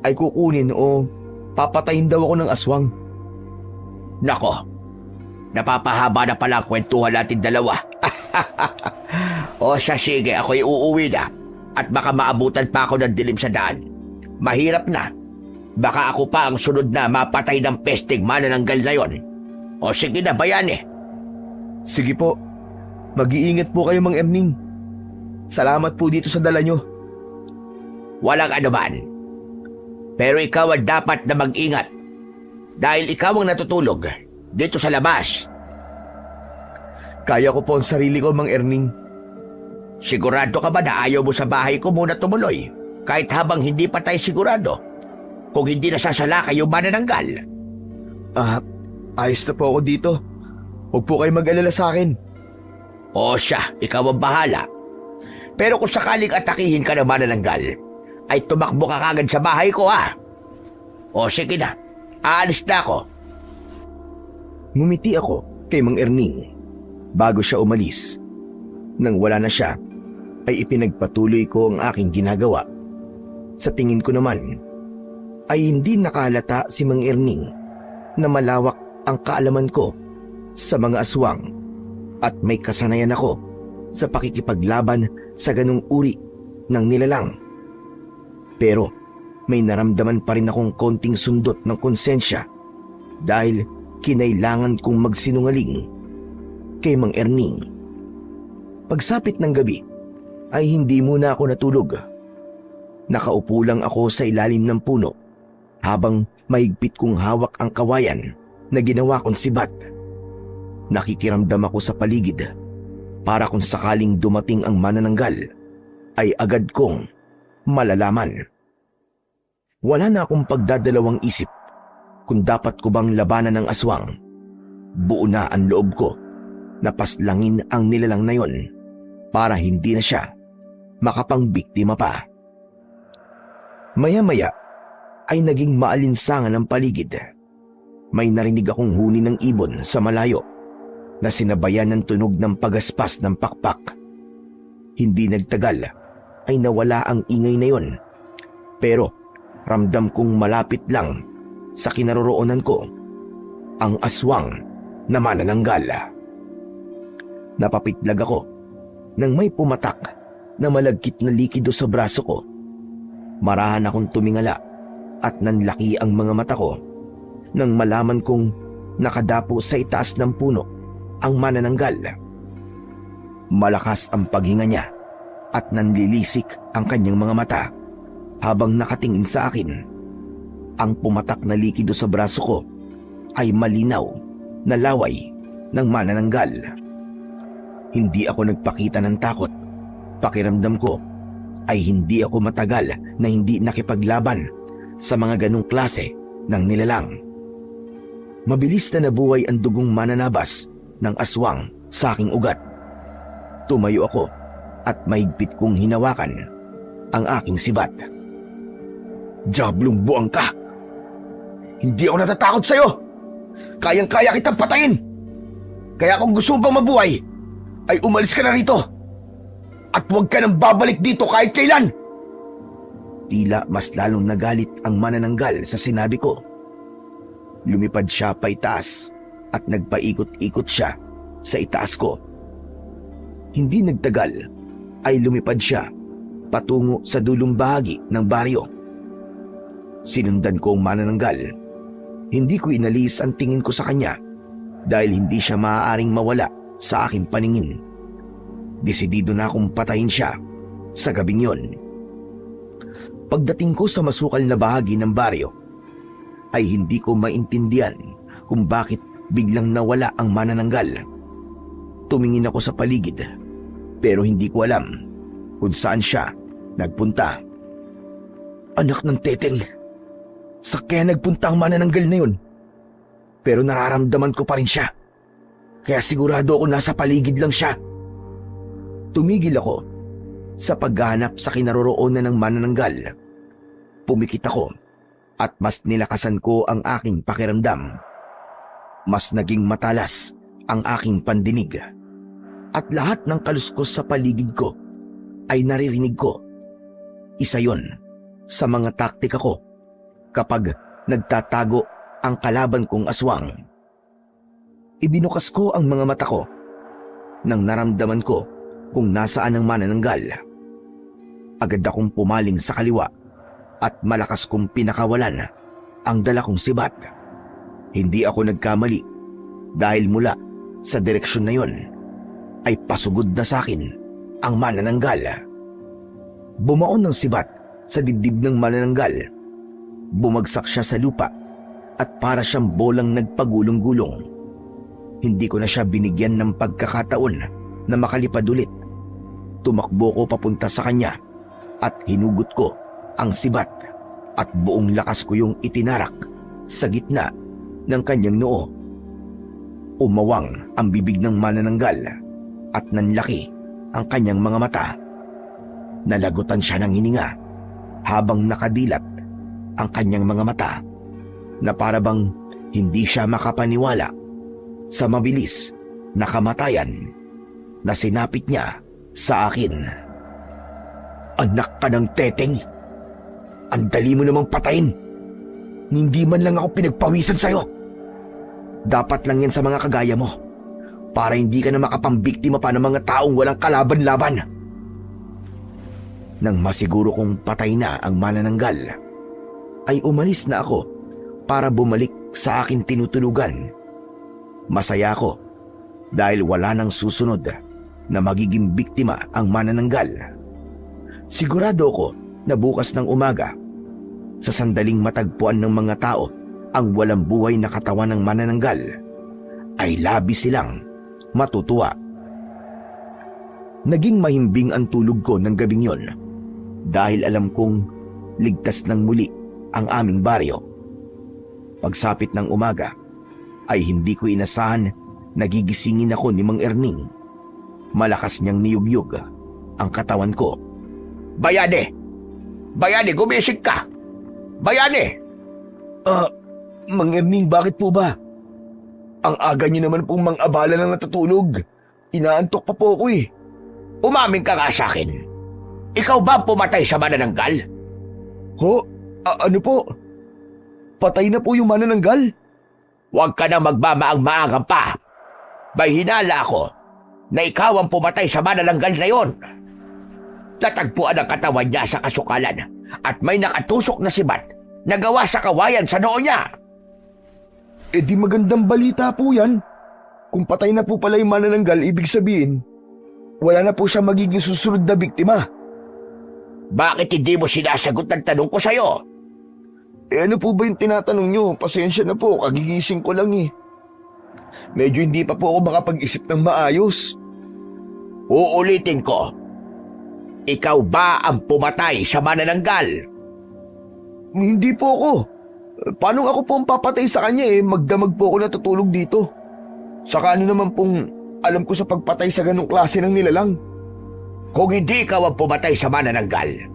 ay kukunin o papatayin daw ako ng aswang. Nako, napapahaba na pala ang kwentuhan natin dalawa. O siya, sige, ako'y uuwi na. At baka maabutan pa ako ng dilim sa daan. Mahirap na. Baka ako pa ang sunod na mapatay ng pesting manananggal na yon. O sige na, bayani. Sige po. Mag-iingat po kayo, Mang Erning. Salamat po dito sa dala nyo. Walang anuman. Pero ikaw ang dapat na mag-ingat. Dahil ikaw ang natutulog dito sa labas. Kaya ko po ang sarili ko, Mang Erning. Sigurado ka ba na ayaw mo sa bahay ko muna tumuloy? Kahit habang hindi pa tayo sigurado. Kung hindi nasasala kayo manananggal. Ayos na po ako dito. Huwag po kayo mag-alala sa akin. O siya, ikaw ang bahala. Pero kung sakaling atakihin ka ng manananggal, ay tumakbo ka kagad sa bahay ko, ha? O sige na, aalis na ako. Ngumiti ako kay Mang Erning bago siya umalis. Nang wala na siya, ay ipinagpatuloy ko ang aking ginagawa. Sa tingin ko naman, ay hindi nakalata si Mang Erning na malawak ang kaalaman ko sa mga aswang at may kasanayan ako sa pakikipaglaban sa ganung uri ng nilalang. Pero may naramdaman pa rin akong konting sundot ng konsensya dahil kinailangan kong magsinungaling kay Mang Erning. Pagsapit ng gabi ay hindi muna ako natulog. Nakaupo lang ako sa ilalim ng puno habang mahigpit kong hawak ang kawayan na ginawa kong sibat. Nakikiramdam ako sa paligid para kung sakaling dumating ang manananggal ay agad kong malalaman. Wala na akong pagdadalawang isip kung dapat ko bang labanan ng aswang. Buo na ang loob ko na paslangin ang nilalang na yon para hindi na siya makapangbiktima pa. Maya-maya ay naging maalinsangan ang paligid. May narinig akong huni ng ibon sa malayo na sinabayan ng tunog ng pagaspas ng pakpak. Hindi nagtagal ay nawala ang ingay na yon, pero ramdam kong malapit lang sa kinaroroonan ko ang aswang na manananggal. Napapitlag ako nang may pumatak na malagkit na likido sa braso ko. Marahan akong tumingala at nanlaki ang mga mata ko nang malaman kong nakadapo sa itaas ng puno ang manananggal. Malakas ang paghinga niya at nanlilisik ang kanyang mga mata habang nakatingin sa akin. Ang pumatak na likido sa braso ko ay malinaw na laway ng manananggal. Hindi ako nagpakita ng takot. Pakiramdam ko ay hindi ako matagal na hindi nakipaglaban sa mga ganong klase ng nilalang. Mabilis na nabuhay ang dugong mananabas ng aswang sa aking ugat. Tumayo ako at mahigpit kong hinawakan ang aking sibat. Diablong buang ka! Hindi ako natatakot sa'yo! Kayang-kaya kitang patayin! Kaya kung gusto mo bang mabuhay, ay umalis ka na rito! At huwag ka nang babalik dito kahit kailan! Tila mas lalong nagalit ang manananggal sa sinabi ko. Lumipad siya pa itaas at nagpaikot-ikot siya sa itaas ko. Hindi nagtagal ay lumipad siya patungo sa dulong bahagi ng baryo. Sinundan ko ang manananggal. Hindi ko inalis ang tingin ko sa kanya dahil hindi siya maaaring mawala sa aking paningin. Desidido na akong patayin siya sa gabing yon. Pagdating ko sa masukal na bahagi ng baryo, ay hindi ko maintindihan kung bakit biglang nawala ang manananggal. Tumingin ako sa paligid, pero hindi ko alam kung saan siya nagpunta. Anak ng teteng, sa kaya nagpunta ang manananggal na yun. Pero nararamdaman ko pa rin siya, kaya sigurado ako nasa paligid lang siya. Tumigil ako sa paghahanap sa kinaroroonan ng manananggal. Pumikit ako at mas nilakasan ko ang aking pakiramdam. Mas naging matalas ang aking pandinig. At lahat ng kaluskos sa paligid ko ay naririnig ko. Isa yon sa mga taktika ko kapag nagtatago ang kalaban kong aswang. Ibinukas ko ang mga mata ko nang naramdaman ko kung nasaan ang manananggal. Agad akong pumaling sa kaliwa at malakas kong pinakawalan ang dala kong sibat. Hindi ako nagkamali dahil mula sa direksyon na yon ay pasugod na sa akin ang manananggal. Bumaon ng sibat sa dibdib ng manananggal. Bumagsak siya sa lupa at para siyang bolang nagpagulong-gulong. Hindi ko na siya binigyan ng pagkakataon na makalipad ulit. Tumakbo ko papunta sa kanya at hinugot ko ang sibat at buong lakas ko yung itinarak sa gitna ng kanyang noo. Umawang ang bibig ng manananggal at nanlaki ang kanyang mga mata. Nalagutan siya ng hininga habang nakadilat ang kanyang mga mata na parabang hindi siya makapaniwala sa mabilis na kamatayan na sinapit niya sa akin. Anak ka ng teteng! Ang dali mo namang patayin! Hindi man lang ako pinagpawisan sa'yo! Dapat lang yan sa mga kagaya mo para hindi ka na makapambiktima pa ng mga taong walang kalaban-laban. Nang masiguro kong patay na ang manananggal, ay umalis na ako para bumalik sa aking tinutulugan. Masaya ako dahil wala nang susunod na magiging biktima ang manananggal. Sigurado ko na bukas ng umaga, sa sandaling matagpuan ng mga tao ang walang buhay na katawan ng manananggal, ay labis silang matutuwa. Naging mahimbing ang tulog ko ng gabing yon dahil alam kong ligtas ng muli ang aming baryo. Pagsapit ng umaga, ay hindi ko inasahan na gigisingin ako ni Mang Erning. Malakas niyang niyugyug ang katawan ko. Bayani! Bayani, gumising ka! Bayani! Mang Erning, bakit po ba? Ang aga niyo naman pong mang-abala na natutulog. Inaantok pa po ako eh. Umamin ka nga sa akin. Ikaw ba ang pumatay sa manananggal? Ho? Ano po? Patay na po yung manananggal? Huwag ka na magmamaang-maangang pa. May hinala ako na ikaw ang pumatay sa manananggal na yon. Natagpuan ang katawan niya sa kasukalan at may nakatusok na sibat na gawa sa kawayan sa noo niya. Eh di magandang balita po yan. Kung patay na po pala yung manananggal, ibig sabihin, wala na po siya magiging susunod na biktima. Bakit hindi mo sinasagot ang tanong ko sa'yo? Eh ano po ba yung tinatanong nyo? Pasensya na po, kagigising ko lang eh. Medyo hindi pa po ako makapag-isip ng maayos. Uulitin ko. Ikaw ba ang pumatay sa manananggal? Hindi po ako. Paano ako po ang papatay sa kanya eh? Magdamag po ako natutulog dito. Saka ano naman pong alam ko sa pagpatay sa ganong klase ng nilalang. Kung hindi ikaw ang pumatay sa manananggal,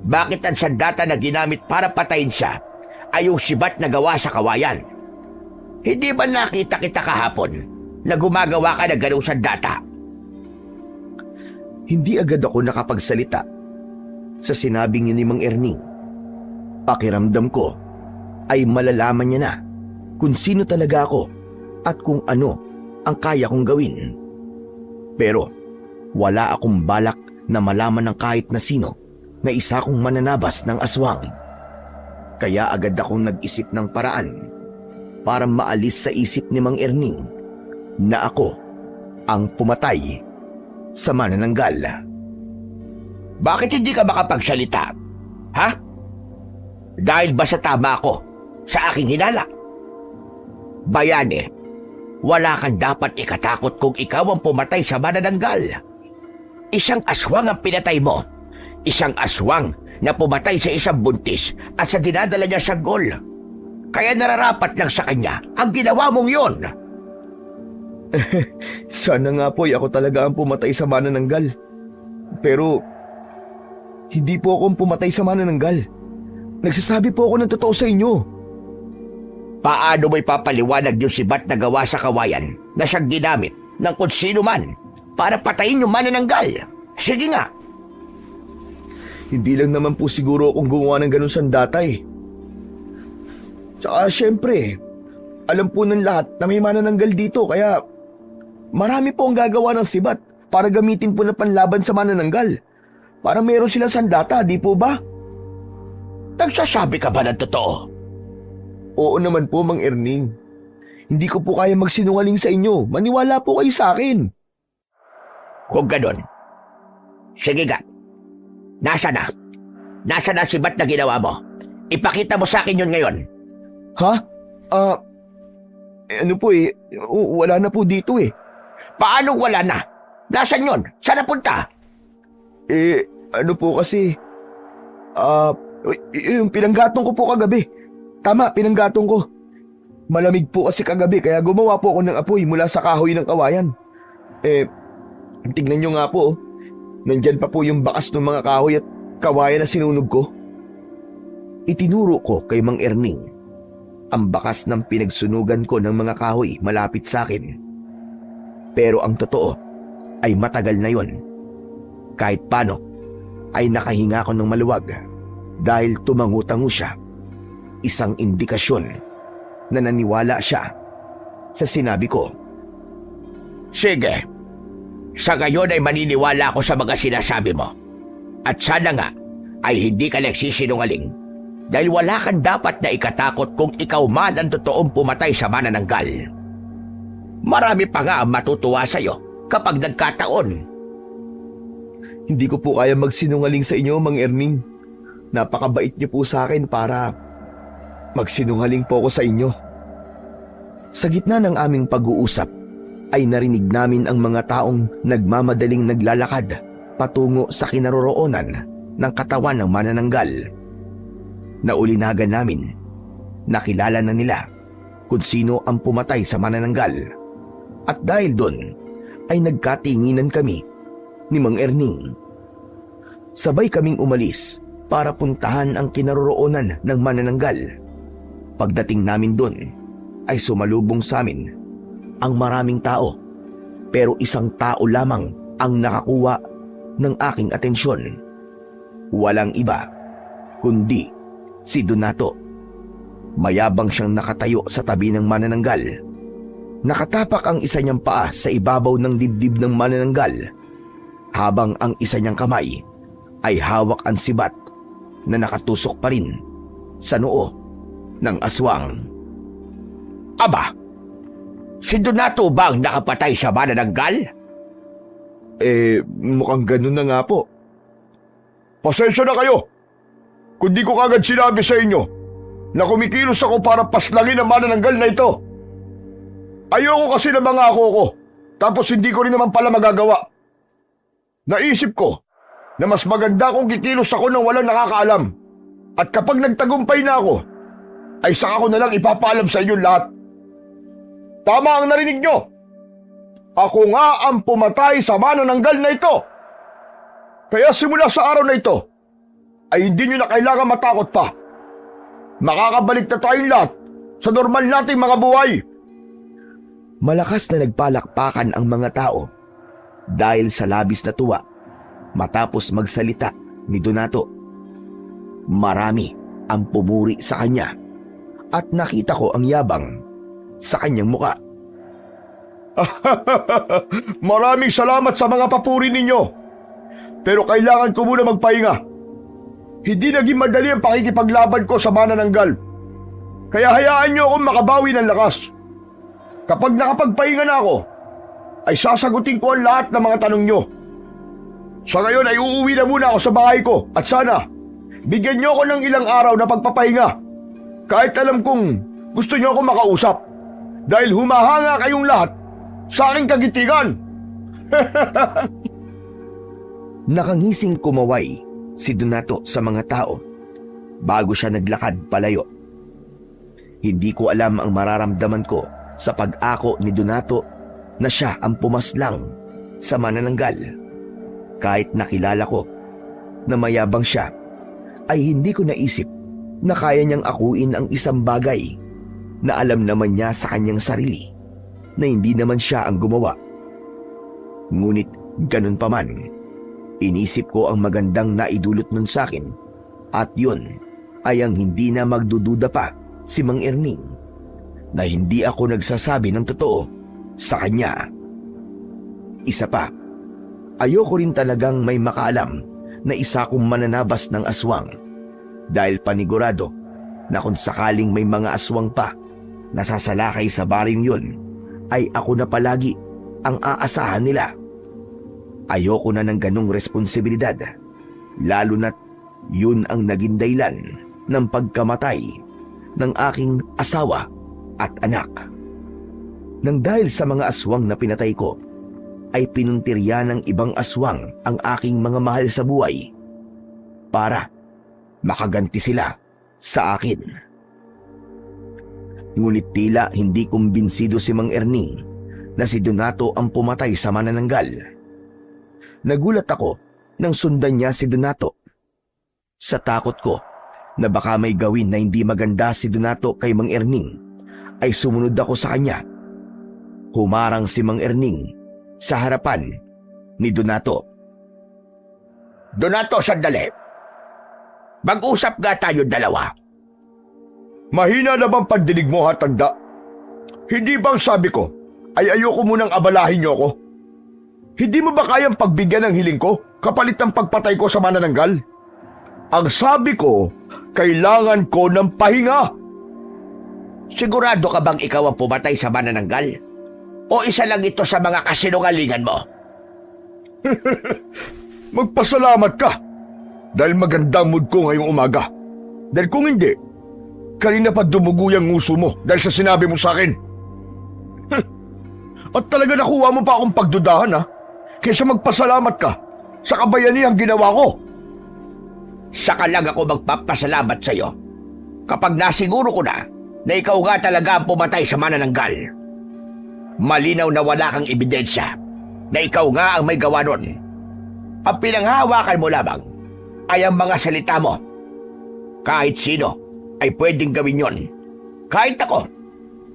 bakit ang sandata na ginamit para patayin siya ay yung sibat na gawa sa kawayan? Hindi ba nakita kita kahapon na gumagawa ka ng ganong sandata? Hindi agad ako nakapagsalita sa sinabing yun ni Mang Erning. Pakiramdam ko ay malalaman niya na kung sino talaga ako at kung ano ang kaya kong gawin. Pero wala akong balak na malaman ng kahit na sino na isa kong mananabas ng aswang. Kaya agad akong nag-isip ng paraan para maalis sa isip ni Mang Erning na ako ang pumatay sa manananggal. Bakit hindi ka makapagsalita? Ha? Dahil ba sa tama ako sa aking hinala? Bayani, wala kang dapat ikatakot kung ikaw ang pumatay sa manananggal. Isang aswang ang pinatay mo. Isang aswang na pumatay sa isang buntis at sa dinadala niya sanggol. Kaya nararapat lang sa kanya ang ginawa mong yon. Sana nga po ako talaga ang pumatay sa manananggal. Pero hindi po ako ang pumatay sa manananggal. Nagsasabi po ako ng totoo sa inyo. Paano mo ipapaliwanag yung sibat na gawa sa kawayan na siyang ginamit ng kung sino man para patayin yung manananggal? Sige nga. Hindi lang naman po siguro akong gumawa ng ganun sandata eh. Tsaka syempre, alam po ng lahat na may manananggal dito kaya marami po ang gagawa ng sibat para gamitin po na panlaban sa manananggal. Para meron silang sandata, di po ba? Nagsasabi ka ba ng totoo? Oo naman po, Mang Erning. Hindi ko po kaya magsinungaling sa inyo. Maniwala po kayo sa akin. Kung ganun, sige nga. Nasa na? Nasa na sibat na ginawa mo? Ipakita mo sa akin yun ngayon. Ha? Ano po wala na po dito eh. Paano wala na? Nasaan yun? Saan napunta? Ano po kasi, yung pinanggatong ko po kagabi. Tama, pinanggatong ko. Malamig po kasi kagabi kaya gumawa po ako ng apoy mula sa kahoy ng kawayan. Tingnan nyo nga po, nandyan pa po yung bakas ng mga kahoy at kawayan na sinunog ko. Itinuro ko kay Mang Erning ang bakas ng pinagsunugan ko ng mga kahoy malapit sa akin. Pero ang totoo ay matagal na yon. Kahit paano ay nakahinga ako ng maluwag dahil tumangu-tango siya. Isang indikasyon na naniwala siya sa sinabi ko. Sige, sa ngayon ay maniniwala ako sa mga sinasabi mo. At sana nga ay hindi ka nagsisinungaling dahil wala kang dapat na ikatakot kung ikaw man ang totoong pumatay sa manananggal. Marami pa nga ang matutuwa sa'yo kapag nagkataon. Hindi ko po kaya magsinungaling sa inyo, Mang Erning. Napakabait niyo po sa akin para magsinungaling po ako sa inyo. Sa gitna ng aming pag-uusap, ay narinig namin ang mga taong nagmamadaling naglalakad patungo sa kinaroroonan ng katawan ng manananggal. Naulinagan namin, nakilala na nila kung sino ang pumatay sa manananggal. At dahil doon, ay nagkatinginan kami ni Mang Erning. Sabay kaming umalis para puntahan ang kinaroroonan ng manananggal. Pagdating namin doon, ay sumalubong sa amin ang maraming tao, pero isang tao lamang ang nakakuha ng aking atensyon. Walang iba, kundi si Donato. Mayabang siyang nakatayo sa tabi ng manananggal. Nakatapak ang isa niyang paa sa ibabaw ng dibdib ng manananggal, habang ang isa niyang kamay ay hawak ang sibat na nakatusok pa rin sa noo ng aswang. Aba, si Donato ba ang nakapatay sa manananggal? Mukhang ganun na nga po. Pasensya na kayo kung di ko kagad sinabi sa inyo na kumikilos ako para paslangin ang manananggal na ito. Ayoko kasi na mga ako ko, tapos hindi ko rin naman pala magagawa. Naisip ko na mas maganda kung kikilos ako ng walang nakakaalam. At kapag nagtagumpay na ako, ay saka ko na lang ipapaalam sa inyo lahat. Tama ang narinig nyo. Ako nga ang pumatay sa manananggal na ito. Kaya simula sa araw na ito, ay hindi nyo na kailangan matakot pa. Makakabalik na tayong lahat sa normal nating mga buhay. Malakas na nagpalakpakan ang mga tao dahil sa labis na tuwa matapos magsalita ni Donato. Marami ang pumuri sa kanya at nakita ko ang yabang sa kanyang muka. Maraming salamat sa mga papuri ninyo. Pero kailangan ko muna magpahinga. Hindi naging madali ang pakikipaglaban ko sa manananggal. Kaya hayaan nyo akong makabawi ng lakas. Kapag nakapagpahinga na ako, ay sasagutin ko ang lahat ng mga tanong nyo. Sa ngayon ay uuwi na muna ako sa bahay ko at sana bigyan nyo ako ng ilang araw na pagpapahinga. Kahit alam kong gusto nyo ako makausap dahil humahanga kayong lahat sa aking kagitigan. Nakangising kumaway si Donato sa mga tao bago siya naglakad palayo. Hindi ko alam ang mararamdaman ko sa pag-ako ni Donato na siya ang pumaslang sa manananggal. Kahit nakilala ko na mayabang siya, ay hindi ko naisip na kaya niyang akuin ang isang bagay na alam naman niya sa kanyang sarili na hindi naman siya ang gumawa. Ngunit ganun pa man, inisip ko ang magandang naidulot nun sa akin at yun ay ang hindi na magdududa pa si Mang Erning. na hindi ako nagsasabi ng totoo sa kanya. Isa pa, ayoko rin talagang may makaalam na isa akong mananabas ng aswang dahil panigurado na kung sakaling may mga aswang pa na sasalakay sa baring yun, ay ako na palagi ang aasahan nila. Ayoko na ng ganong responsibilidad, lalo na't yun ang naging dahilan ng pagkamatay ng aking asawa at anak. Nang dahil sa mga aswang na pinatay ko, ay pinuntirya ng ibang aswang ang aking mga mahal sa buhay para makaganti sila sa akin. Ngunit tila hindi kumbinsido si Mang Erning na si Donato ang pumatay sa manananggal. Nagulat ako nang sundan niya si Donato. Sa takot ko na baka may gawin na hindi maganda si Donato kay Mang Erning, ay sumunod ako sa kanya. Humarang si Mang Erning sa harapan ni Donato. Donato, sandali. Mag-usap nga tayo dalawa. Mahina na bang pandinig mo, ha, tanda? Hindi bang sabi ko ay ayoko munang abalahin niyo ako? Hindi mo ba kayang pagbigyan ng hiling ko kapalit ng pagpatay ko sa manananggal? Ang sabi ko, kailangan ko ng pahinga. Sigurado ka bang ikaw ang pumatay sa manananggal? O isa lang ito sa mga kasinungalingan mo? Magpasalamat ka dahil magandang mood ko ngayong umaga. Dahil kung hindi, kanina pa dumugo yung nguso mo dahil sa sinabi mo sa akin. At talaga nakuha mo pa akong pagdudahan, ha? Kaysa magpasalamat ka sa kabayanihang ginawa ko. Saka lang ako magpapasalamat sa iyo kapag nasiguro ko na ikaw nga talaga ang pumatay sa manananggal. Malinaw na wala kang ebidensya na ikaw nga ang may gawa nun. Ang pinanghahawakan mo lamang ay ang mga salita mo. Kahit sino ay pwedeng gawin yon. Kahit ako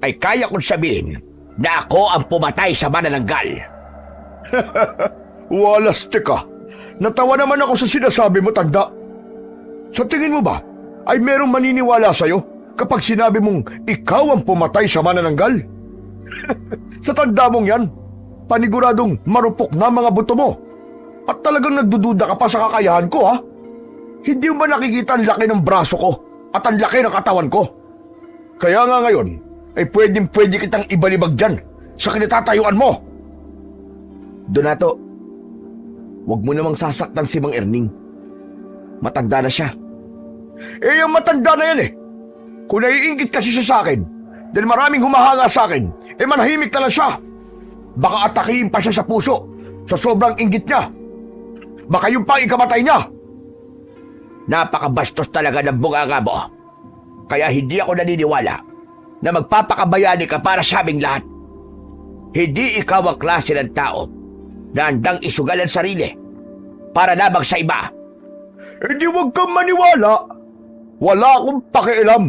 ay kaya kong sabihin na ako ang pumatay sa manananggal. Walas, teka. Natawa naman ako sa sinasabi mo, tanda. Sa tingin mo ba ay merong maniniwala sa'yo kapag sinabi mong ikaw ang pumatay sa manananggal? Sa tanda mong yan, paniguradong marupok na mga buto mo. At talagang nagdududa ka pa sa kakayahan ko, ha? Hindi mo ba nakikita ang laki ng braso ko at ang laki ng katawan ko? Kaya nga ngayon, ay pwede kitang ibalibag dyan sa kinatatayuan mo. Donato, wag mo namang sasaktan si Mang Erning. Matanda na siya. Eh, yung matanda na yan eh. Kung naiinggit kasi siya sa akin, dahil maraming humahanga sa akin, eh manahimik na lang siya. Baka atakihin pa siya sa puso sa sobrang inggit niya. Baka yung pang ikamatay niya. Napakabastos talaga ng bunganga mo. Kaya hindi ako naniniwala na magpapakabayani ka para sa aming lahat. Hindi ikaw ang klase ng tao na handang isugal ang sarili para lamang sa iba. Eh di wag kang maniwala. Wala akong pakialam.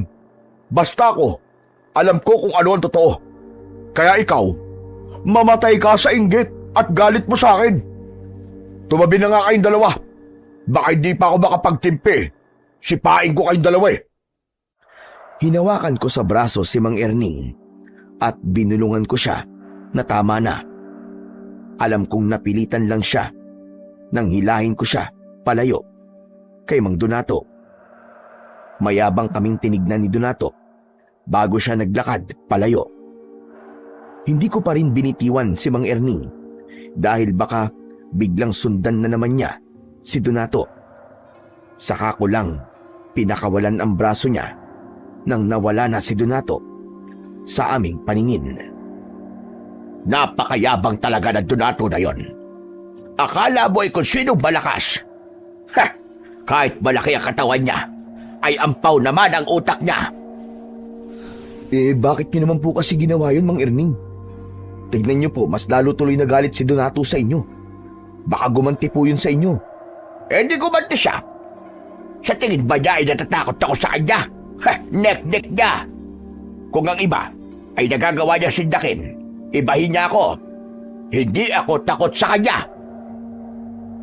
Basta ako, alam ko kung ano ang totoo. Kaya ikaw, mamatay ka sa inggit at galit mo sa akin. Tumabi na nga kayong dalawa. Baka hindi pa ako makapagtimpi. Sipain ko kayong dalawa eh. Hinawakan ko sa braso si Mang Erning at binulungan ko siya na tama na. Alam kong napilitan lang siya nang hilahin ko siya palayo kay Mang Donato. Mayabang kaming tinignan ni Donato bago siya naglakad palayo. Hindi ko pa rin binitiwan si Mang Erning dahil baka biglang sundan na naman niya si Donato. Saka ko lang pinakawalan ang braso niya nang nawala na si Donato sa aming paningin. Napakayabang talaga ng Donato na yon. Akala mo ay kung sinong malakas. Ha! Kahit malaki ang katawan niya, ay ampaw naman ang utak niya. Eh bakit niyo naman po kasi ginawa yun, Mang Erning? Tignan niyo po, mas lalo tuloy na galit si Donato sa inyo. Baka gumanti po yun sa inyo. Eh di gumanti siya. Sa tingin ba niya ay natatakot ako sa kanya? Ha! Nek-nek niya. Kung ang iba ay nagagawa niya sindakin, ibahin niya ako. Hindi ako takot sa kanya.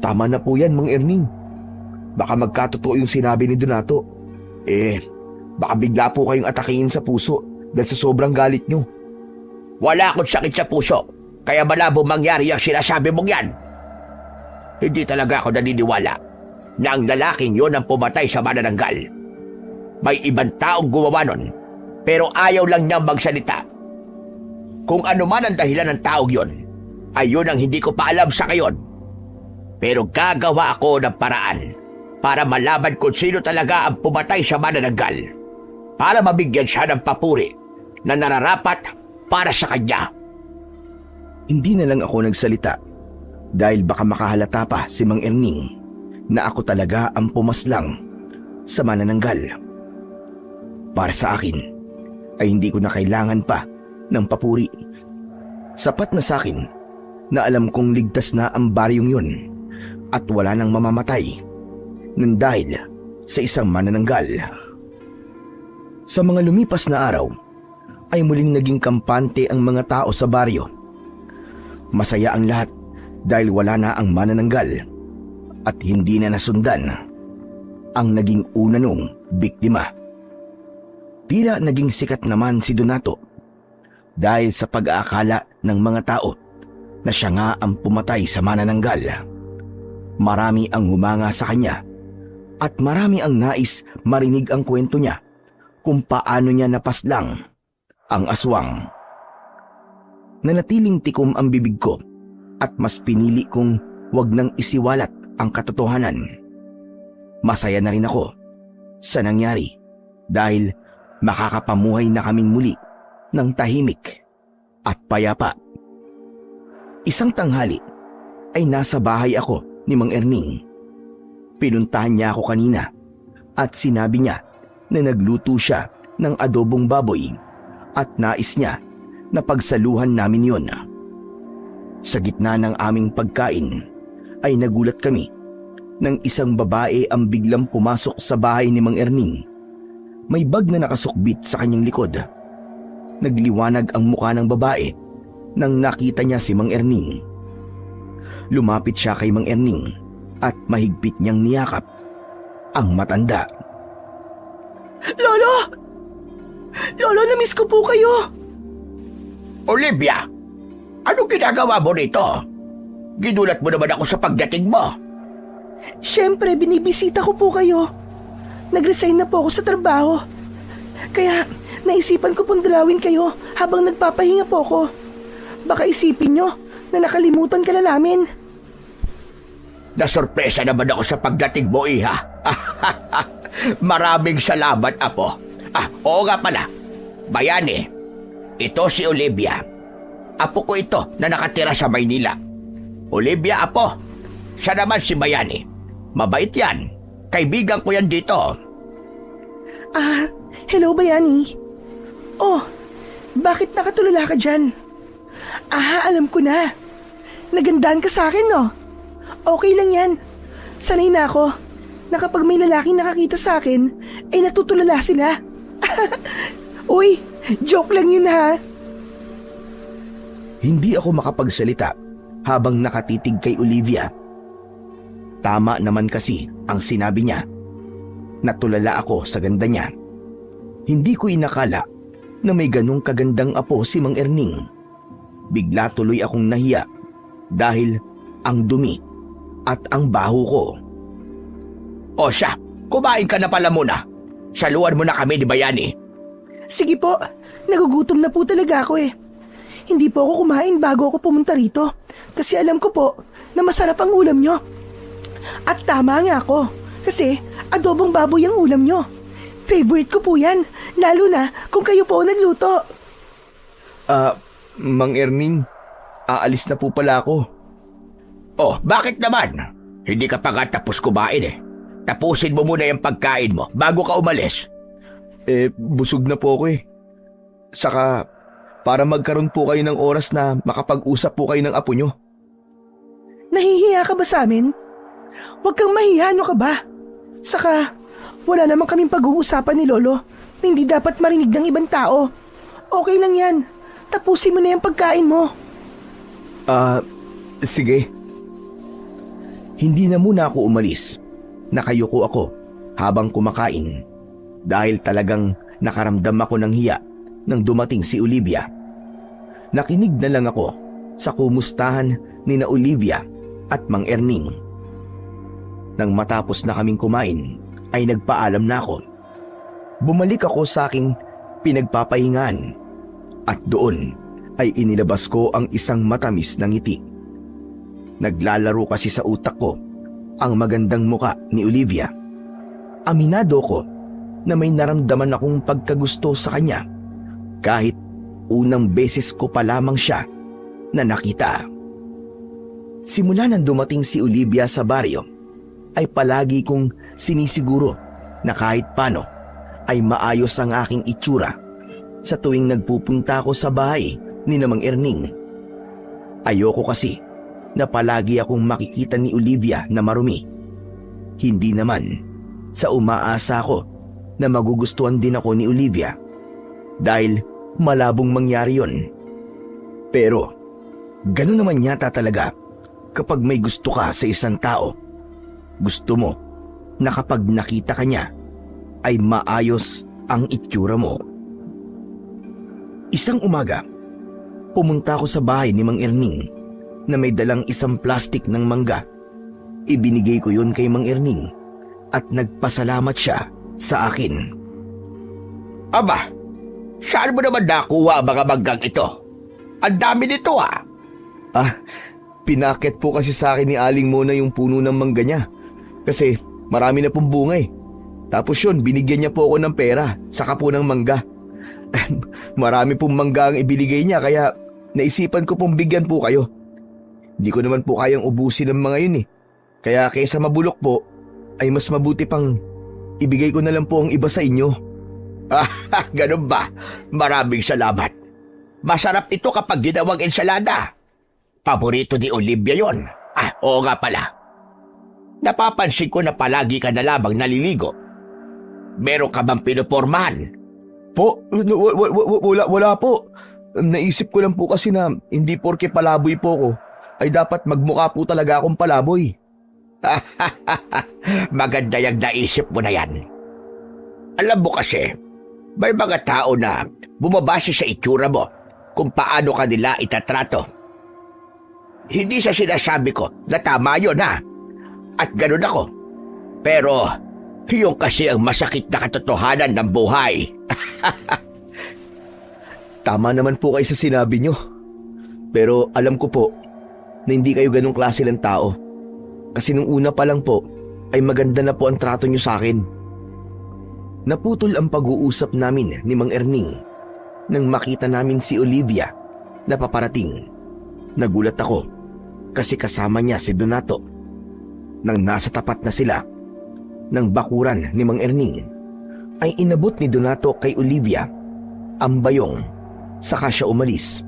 Tama na po yan, Mang Erning. Baka magkatotoo yung sinabi ni Donato. Eh, baka bigla po kayong atakihin sa puso dahil sa sobrang galit nyo. Wala akong sakit sa puso, kaya malabo mangyari ang sinasabi mong yan. Hindi talaga ako naniniwala na ang lalaking yon ang pumatay sa manananggal. May ibang taong gumawa nun, pero ayaw lang niyang magsalita. Kung ano man ang dahilan ng taong yon, ay yun ang hindi ko pa alam sa ngayon. Pero gagawa ako ng paraan para malaman kung sino talaga ang pumatay sa manananggal, para mabigyan siya ng papuri na nararapat para sa kanya. Hindi na lang ako nagsalita dahil baka makahalata pa si Mang Erning na ako talaga ang pumaslang sa manananggal. Para sa akin ay hindi ko na kailangan pa ng papuri. Sapat na sa akin na alam kong ligtas na ang baryong yun at wala nang mamamatay nang dahil sa isang manananggal. Sa mga lumipas na araw ay muling naging kampante ang mga tao sa baryo. Masaya ang lahat dahil wala na ang manananggal at hindi na nasundan ang naging una nung biktima. Tila naging sikat naman si Donato dahil sa pag-aakala ng mga tao na siya nga ang pumatay sa manananggal. Marami ang humanga sa kanya at marami ang nais marinig ang kwento niya kung paano niya napaslang ang aswang. Nanatiling tikom ang bibig ko at mas pinili kong wag nang isiwalat ang katotohanan. Masaya na rin ako sa nangyari dahil makakapamuhay na kaming muli ng tahimik at payapa. Isang tanghali ay nasa bahay ako ni Mang Erning. Pinuntahan niya ako kanina at sinabi niya na nagluto siya ng adobong baboy at nais niya na pagsaluhan namin yon. Sa gitna ng aming pagkain ay nagulat kami nang isang babae ang biglang pumasok sa bahay ni Mang Erning. May bag na nakasukbit sa kanyang likod. Nagliwanag ang mukha ng babae nang nakita niya si Mang Erning. Lumapit siya kay Mang Erning at mahigpit niyang niyakap ang matanda. Lolo! Lolo, namiss ko po kayo! Olivia, anong ginagawa mo rito? Ginulat mo naman ako sa pagdating mo. Siyempre, binibisita ko po kayo. Nag-resign na po ako sa trabaho. Kaya naisipan ko pong dalawin kayo habang nagpapahinga po ako. Baka isipin nyo na nakalimutan ka na namin. Nasorpresa naman ako sa pagdating mo, iha. Maraming salamat, apo. Oo nga pala. Bayani, ito si Olivia. Apo ko ito na nakatira sa Maynila. Olivia, apo. Siya naman si Bayani. Mabait yan. Kaibigan ko yan dito. Hello Bayani. Oh, bakit nakatulala ka dyan? Alam ko na. Nagandaan ka sa akin, no? Okay lang yan. Sanay na ako na kapag may lalaking nakakita sa akin, ay natutulala sila. Uy, joke lang yun ha. Hindi ako makapagsalita habang nakatitig kay Olivia. Tama naman kasi ang sinabi niya. Natulala ako sa ganda niya. Hindi ko inakala na may ganong kagandang apo si Mang Erning. Bigla tuloy akong nahiya dahil ang dumi at ang baho ko. O siya, kumain ka na pala muna. Saluhan mo na kami ni Bayani. Sige po, nagugutom na po talaga ako eh. Hindi po ako kumain bago ako pumunta rito kasi alam ko po na masarap ang ulam nyo. At tama nga ako kasi adobong baboy ang ulam nyo. Favorite ko po yan, lalo na kung kayo po nagluto. Mang Erning, aalis na po pala ako. Oh, bakit naman? Hindi ka pa nga tapos kumain eh. Tapusin mo muna yung pagkain mo bago ka umalis. Busog na po ako eh. Saka, para magkaroon po kayo ng oras na makapag-usap po kayo ng apo nyo. Nahihiya ka ba sa amin? Huwag kang mahiya, ano ka ba? Saka, wala namang kaming pag-uusapan ni Lolo na hindi dapat marinig ng ibang tao. Okay lang yan. Tapusin mo na yung pagkain mo. Sige. Hindi na muna ako umalis. Nakayuko ako habang kumakain dahil talagang nakaramdam ako ng hiya nang dumating si Olivia. Nakinig na lang ako sa kumustahan ni na Olivia at Mang Erning. Nang matapos na kaming kumain ay nagpaalam na ako. Bumalik ako sa aking pinagpapahingaan at doon ay inilabas ko ang isang matamis na ngiti. Naglalaro kasi sa utak ko ang magandang muka ni Olivia. Aminado ko na may naramdaman akong pagkagusto sa kanya kahit unang beses ko pa lamang siya na nakita. Simula nang dumating si Olivia sa baryo, ay palagi kong sinisiguro na kahit paano ay maayos ang aking itsura sa tuwing nagpupunta ako sa bahay ni Mang Erning. Ayoko kasi na palagi akong makikita ni Olivia na marumi. Hindi naman sa umaasa ako na magugustuhan din ako ni Olivia dahil malabong mangyari yon. Pero ganun naman yata talaga kapag may gusto ka sa isang tao. Gusto mo na kapag nakita ka niya ay maayos ang itsura mo. Isang umaga, pumunta ako sa bahay ni Mang Erning na may dalang isang plastik ng mangga. Ibinigay ko yun kay Mang Erning at nagpasalamat siya sa akin. Aba, saan mo naman nakuha ang mga manggang ito? Ang dami nito ah. Pinakit po kasi sa akin ni Aling Mona yung puno ng mangga niya. Kasi marami na pong bunga eh. Tapos yun, binigyan niya po ako ng pera, saka po ng mangga. Marami pong mangga ang ibinigay niya kaya naisipan ko pong bigyan po kayo. Hindi ko naman po kayang ubusin ng mga yun eh. Kaya kaysa mabulok po, ay mas mabuti pang ibigay ko na lang po ang iba sa inyo. Ganun ba? Maraming salamat. Masarap ito kapag ginawang ensalada. Paborito ni Olivia yon. Oo nga pala. Napapansin ko na palagi ka na lamang naliligo. Meron ka bang pinupormahan? Po, wala po. Naisip ko lang po kasi na hindi porke palaboy po ko, ay dapat magmukha po talaga akong palaboy. Maganda yung naisip mo na yan. Alam mo kasi, may mga tao na bumabase sa itsura mo kung paano ka nila itatrato. Hindi sa sinasabi ko na tama yun ha. At ganun ako. Pero, yung kasi ang masakit na katotohanan ng buhay. Tama naman po kayo sa sinabi nyo. Pero alam ko po na hindi kayo ganong klase ng tao. Kasi nung una pa lang po, ay maganda na po ang trato nyo sa akin. Naputol ang pag-uusap namin ni Mang Erning nang makita namin si Olivia na paparating. Nagulat ako kasi kasama niya si Donato. Nang nasa tapat na sila ng bakuran ni Mang Erning, ay inabot ni Donato kay Olivia ang bayong saka siya umalis.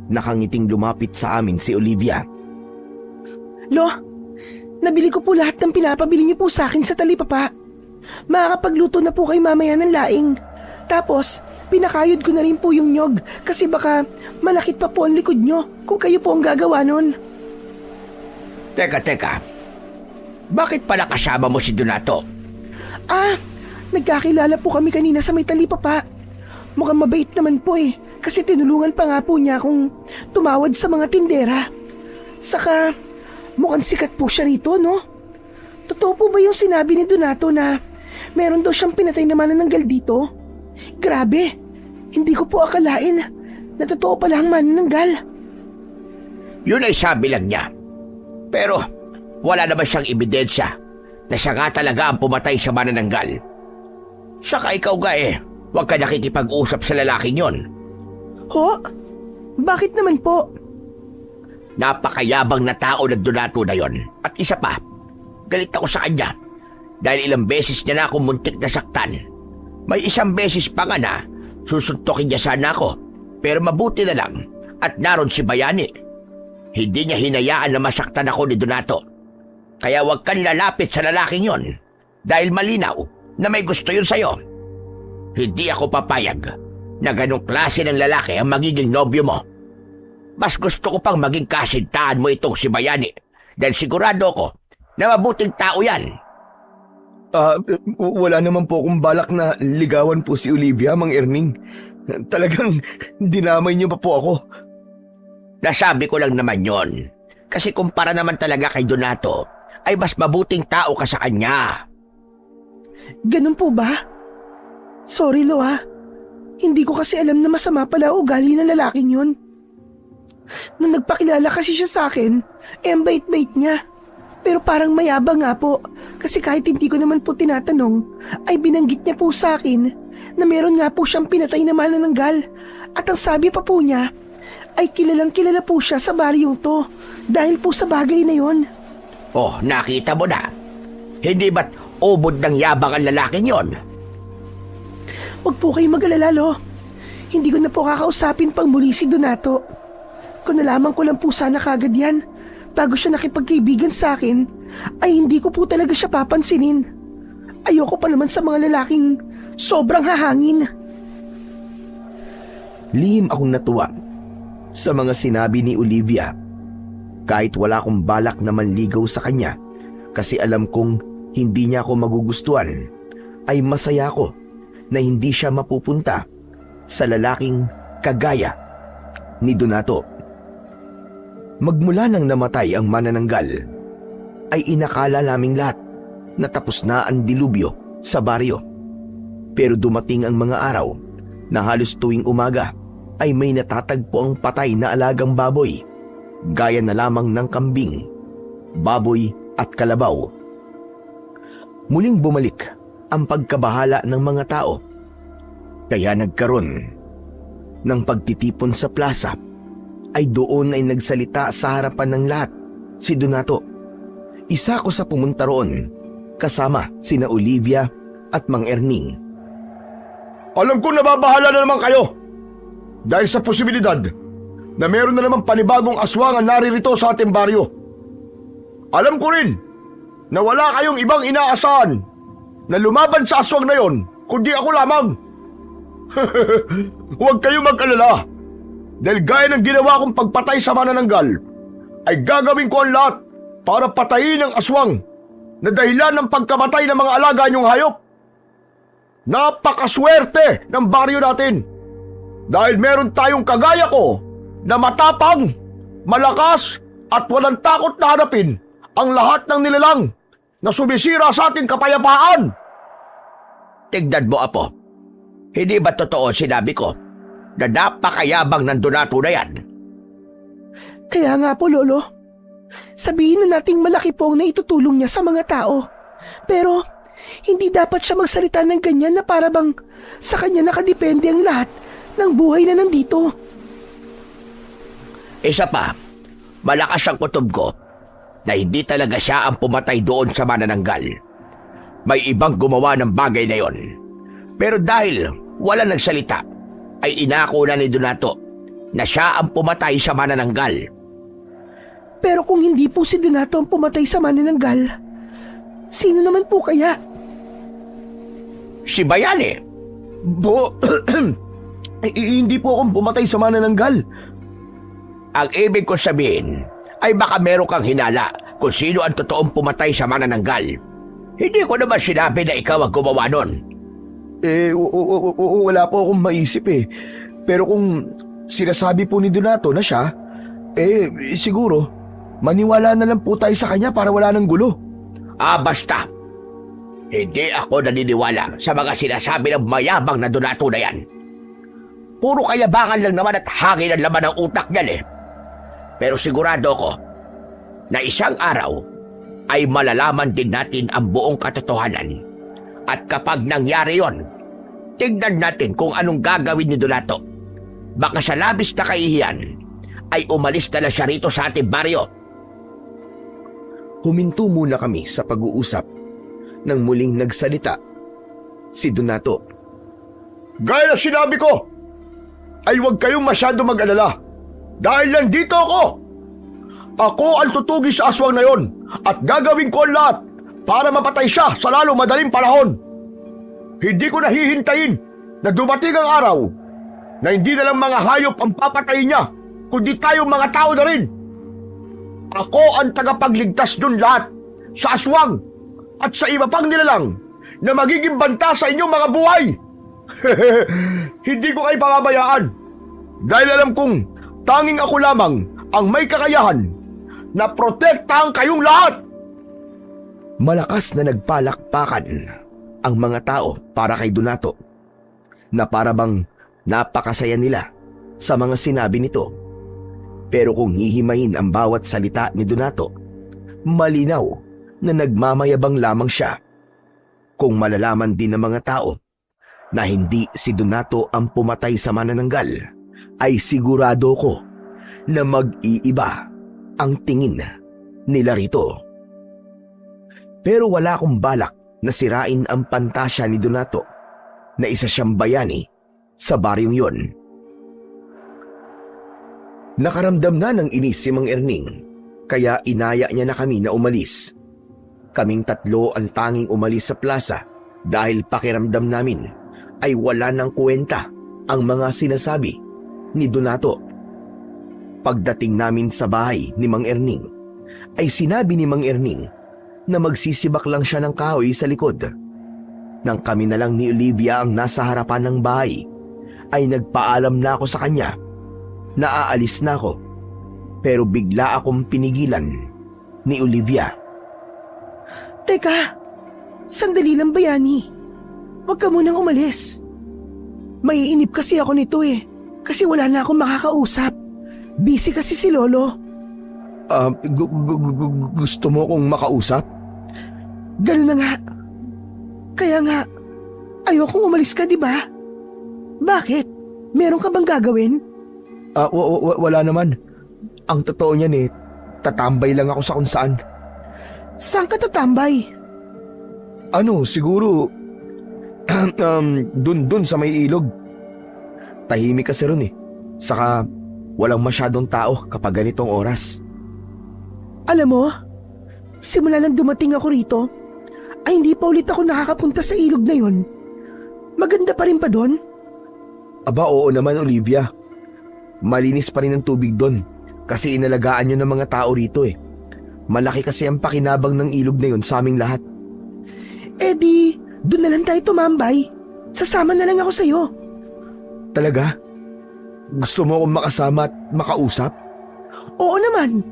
Nakangiting lumapit sa amin si Olivia. Lo, nabili ko po lahat ng pinapabili niyo po sa akin sa talipapa. Makakapagluto na po kay mamaya ng laing. Tapos, pinakayod ko na rin po yung nyog kasi baka manakit pa po ang likod nyo kung kayo po ang gagawa nun. Teka. Bakit pala kasama mo si Donato? Nagkakilala po kami kanina sa may talipapa. Mukhang mabait naman po eh, kasi tinulungan pa nga po niya akong tumawad sa mga tindera. Saka, mukhang sikat po siya rito, no? Totoo po ba yung sinabi ni Donato na meron daw siyang pinatay na manananggal dito? Grabe, hindi ko po akalain na totoo pala ang manananggal. Yun ay sabi lang niya. Pero, wala naman siyang ebidensya na siya nga talaga ang pumatay sa manananggal. Saka ikaw nga huwag ka nakikipag-usap sa lalaking yon. Ho? Bakit naman po? Napakayabang na tao ng Donato na yon. At isa pa, galit ako sa kanya dahil ilang beses niya na akong muntik na saktan. May isang beses pa nga na susuntokin niya sana ako, pero mabuti na lang at naroon si Bayani. Hindi niya hinayaan na masaktan ako ni Donato. Kaya huwag kang lalapit sa lalaking yon dahil malinaw na may gusto yun sa'yo. Hindi ako papayag na ganong klase ng lalaki ang magiging nobyo mo. Mas gusto ko pang maging kasintahan mo itong si Bayani dahil sigurado ko na mabuting tao yan. Wala naman po akong balak na ligawan po si Olivia, Mang Erning. Talagang dinamay niyo pa po ako. Nasabi ko lang naman yon. Kasi kumpara naman talaga kay Donato, ay mas mabuting tao ka sa kanya. Ganun po ba? Sorry, Lo, ha. Hindi ko kasi alam na masama pala ugali ng lalaking yun. Nung nagpakilala kasi siya sa akin, ang bait-bait niya. Pero parang mayabang nga po, kasi kahit hindi ko naman po tinatanong, ay binanggit niya po sa akin na meron nga po siyang pinatay na manananggal. At ang sabi pa po niya, ay kilalang kilala po siya sa baryong to dahil po sa bagay na yon. Oh, nakita mo na. Hindi ba't ubod ng yabang ang lalaking yon? Huwag po kayong mag-alala, Lo. Hindi ko na po kakausapin pang muli si Donato. Kung nalaman ko lang po sana kagad yan, bago siya nakipagkaibigan sa akin, ay hindi ko po talaga siya papansinin. Ayoko pa naman sa mga lalaking sobrang hahangin. Lihim akong natuwa sa mga sinabi ni Olivia. Kahit wala akong balak na manligaw sa kanya kasi alam kong hindi niya ako magugustuhan, ay masaya ako na hindi siya mapupunta sa lalaking kagaya ni Donato. Magmula nang namatay ang manananggal, ay inakala naming lahat na tapos na ang dilubyo sa baryo. Pero dumating ang mga araw na halos tuwing umaga ay may natatagpo ang patay na alagang baboy, gaya na lamang ng kambing, baboy at kalabaw. Muling bumalik ang pagkabahala ng mga tao. Kaya nagkaroon ng pagtitipon sa plaza, ay doon ay nagsalita sa harapan ng lahat si Donato. Isa ko sa pumunta roon, kasama sina Olivia at Mang Erning. Alam ko nababahala na naman kayo dahil sa posibilidad na meron na naman panibagong aswang ang naririto sa ating baryo. Alam ko rin na wala kayong ibang inaasahan na lumaban sa aswang na yon kundi ako lamang. Huwag kayong mag-alala dahil gaya ng ginawa kong pagpatay sa manananggal ay gagawin ko ang lahat para patayin ang aswang na dahilan ng pagkamatay ng mga alaga niyong hayop. Napakaswerte ng baryo natin dahil meron tayong kagaya ko na matapang, malakas at walang takot na harapin ang lahat ng nilalang na sumisira sa ating kapayapaan. Tignan mo, Apo. Hindi ba totoo sinabi ko na napakayabang ng Donato na yan? Kaya nga po, Lolo. Sabihin na nating malaki po ang naitutulong niya sa mga tao. Pero hindi dapat siya magsalita ng ganyan na para bang sa kanya nakadepende ang lahat ng buhay na nandito. Isa pa, malakas ang kutob ko na hindi talaga siya ang pumatay doon sa manananggal. May ibang gumawa ng bagay na yon. Pero dahil wala nagsalita, ay inako na ni Donato na siya ang pumatay sa manananggal. Pero kung hindi po si Donato ang pumatay sa manananggal, sino naman po kaya? Si Bayani. Hindi po akong pumatay sa manananggal. Ang ibig ko sabihin ay baka meron kang hinala kung sino ang totoong pumatay sa manananggal. Hindi ko naman sinabi na ikaw ang gumawa nun. Wala po akong maisip eh. Pero kung sinasabi po ni Donato na siya, siguro, maniwala na lang po tayo sa kanya para wala ng gulo. Basta. Hindi ako naniniwala sa mga sinasabi ng mayabang na Donato na yan. Puro kayabangan lang naman at hangin ang laman ng utak niyan eh. Pero sigurado ko na isang araw ay malalaman din natin ang buong katotohanan. At kapag nangyari yon, tignan natin kung anong gagawin ni Donato. Baka sa labis na kahihiyan ay umalis na lang siya rito sa ating baryo. Huminto muna kami sa pag-uusap nang muling nagsalita si Donato. Gaya na sinabi ko, ay huwag kayong masyado mag-alala dahil nandito ako. Ako ang tutugi sa aswang na yon at gagawin ko ang lahat para mapatay siya sa lalo madaling panahon. Hindi ko nahihintayin na dumating ang araw na hindi na lang mga hayop ang papatayin niya, kundi tayong mga tao na rin. Ako ang tagapagligtas nun lahat sa aswang at sa iba pang nilalang na magiging banta sa inyong mga buhay. hindi ko kayo pababayaan. Dahil alam kong tanging ako lamang ang may kakayahan na protektahan kayong lahat. Malakas na nagpalakpakan ang mga tao para kay Donato, na para bang napakasaya nila sa mga sinabi nito. Pero kung hihimayin ang bawat salita ni Donato, malinaw na nagmamayabang lamang siya. Kung malalaman din ng mga tao na hindi si Donato ang pumatay sa manananggal, ay sigurado ko na mag-iiba ang tingin nila rito. Pero wala akong balak na sirain ang pantasya ni Donato na isa siyang bayani sa baryong yon. Nakaramdam na ng inis si Mang Erning, kaya inaya niya na kami na umalis. Kaming tatlo ang tanging umalis sa plaza dahil pakiramdam namin ay wala ng kwenta ang mga sinasabi ni Donato. Pagdating namin sa bahay ni Mang Erning, ay sinabi ni Mang Erning na magsisibak lang siya ng kahoy sa likod. Nang kami na lang ni Olivia ang nasa harapan ng bahay, ay nagpaalam na ako sa kanya na aalis na ako. Pero bigla akong pinigilan ni Olivia. Teka, sandali lang bayani. Huwag ka munang umalis. Maiinip kasi ako nito kasi wala na akong makakausap. Busy kasi si Lolo. Gusto mo kong makausap? Ganun na nga. Kaya nga, ayokong umalis ka, di ba? Bakit? Meron ka bang gagawin? Wala naman. Ang totoo niyan tatambay lang ako sa kung saan. Saan ka tatambay? Siguro, dun sa may ilog. Tahimik kasi ron Saka, walang masyadong tao kapag ganitong oras. Alam mo, simula nang dumating ako rito, ay hindi pa ulit ako nakakapunta sa ilog na yon. Maganda pa rin pa doon? Aba, oo naman, Olivia. Malinis pa rin ang tubig doon kasi inalagaan nyo ng mga tao rito Malaki kasi ang pakinabang ng ilog na yon sa aming lahat. Di, doon na lang tayo tumambay. Sasama na lang ako sa'yo. Talaga? Gusto mo akong makasama at makausap? Oo naman.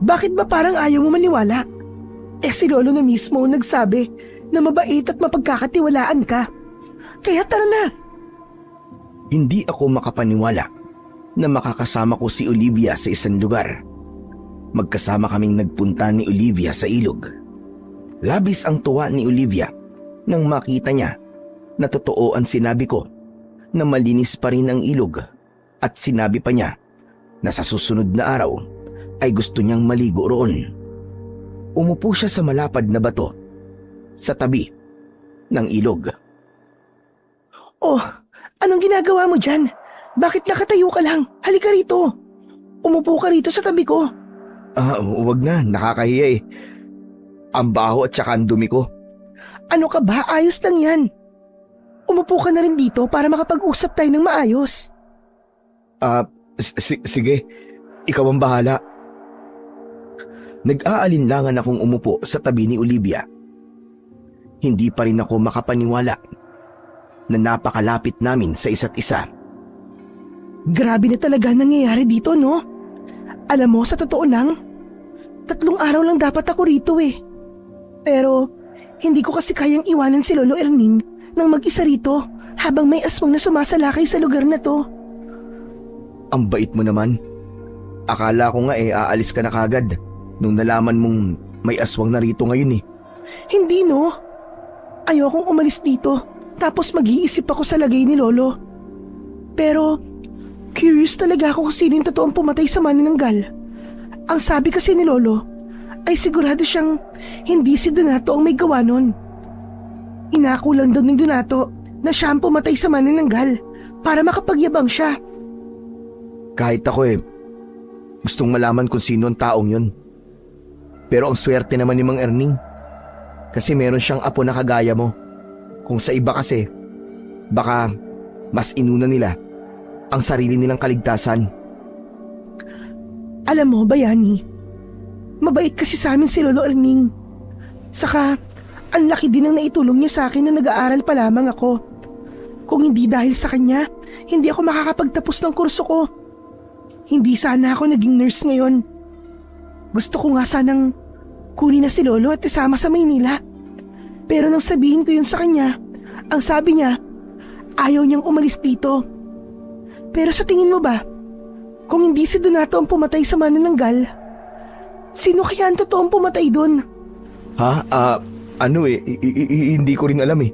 Bakit ba parang ayaw mo maniwala? Si Lolo na mismo nagsabi na mabait at mapagkakatiwalaan ka. Kaya tara na. Hindi ako makapaniwala na makakasama ko si Olivia sa isang lugar. Magkasama kaming nagpunta ni Olivia sa ilog. Labis ang tuwa ni Olivia nang makita niya na totoo ang sinabi ko na malinis pa rin ang ilog, at sinabi pa niya na sa susunod na araw ay gusto niyang maligo roon. Umupo siya sa malapad na bato sa tabi ng ilog. Oh, anong ginagawa mo dyan? Bakit nakatayo ka lang? Halika rito. Umupo ka rito sa tabi ko. Huwag na, nakakahiya Ang baho at saka ang dumi ko. Ano ka ba? Ayos lang yan. Umupo ka na rin dito para makapag-usap tayo ng maayos. Sige, ikaw ang bahala. Nag-aalinlangan akong umupo sa tabi ni Olivia. Hindi pa rin ako makapaniwala na napakalapit namin sa isa't isa. Grabe na talaga nangyayari dito, no? Alam mo, sa totoo lang, 3 araw lang dapat ako rito Pero, hindi ko kasi kayang iwanan si Lolo Erning nang mag-isa rito habang may aswang na sumasalakay sa lugar na to. Ang bait mo naman. Akala ko nga aalis ka na kagad nung nalaman mong may aswang na rito ngayon Hindi, no? Ayokong umalis dito tapos mag-iisip ako sa lagay ni Lolo. Pero, curious talaga ako kung sino yung totoong pumatay sa manananggal. Ang sabi kasi ni Lolo ay sigurado siyang hindi si Donato ang may gawa nun. Inako lang daw ni Donato na siya ang pumatay sa manananggal para makapagyabang siya. Kahit ako gustong malaman kung sino ang taong yun. Pero ang swerte naman ni Mang Erning kasi meron siyang apo na kagaya mo. Kung sa iba kasi, baka mas inuna nila ang sarili nilang kaligtasan. Alam mo, Bayani, mabait kasi sa amin si Lolo Erning. Saka, ang laki din ang naitulong niya sa akin na nag-aaral pa lamang ako. Kung hindi dahil sa kanya, hindi ako makakapagtapos ng kurso ko. Hindi sana ako naging nurse ngayon. Gusto ko nga sanang kunin na si Lolo at isama sa Maynila. Pero nang sabihin ko yun sa kanya, ang sabi niya, ayaw niyang umalis dito. Pero sa tingin mo ba, kung hindi si Donato ang pumatay sa manananggal, sino kaya ang totoong pumatay doon? Ha? Hindi ko rin alam eh.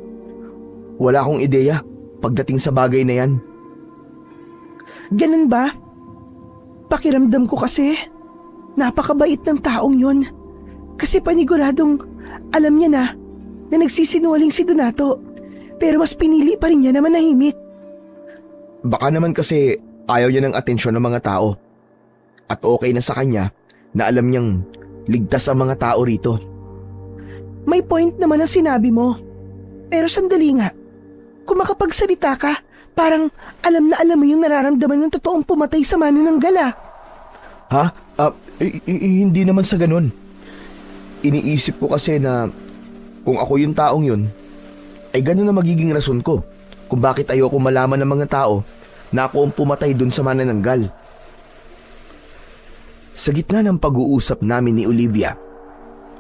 Wala akong ideya pagdating sa bagay na yan. Ganun ba? Pakiramdam ko kasi, napakabait ng taong yun. Kasi paniguradong alam niya na nagsisinungaling si Donato. Pero mas pinili pa rin niya na manahimik. Baka naman kasi ayaw niya ng atensyon ng mga tao. At okay na sa kanya na alam niyang ligtas ang mga tao rito. May point naman ang sinabi mo. Pero sandali nga, kung makapagsalita ka, parang alam na alam mo yung nararamdaman ng totoong pumatay sa manananggal ah. Ha? Hindi naman sa ganun. Iniisip ko kasi na kung ako yung taong yun, ay ganun na magiging rason ko kung bakit ayoko malaman ng mga tao na ako ang pumatay dun sa manananggal. Sa gitna ng pag-uusap namin ni Olivia,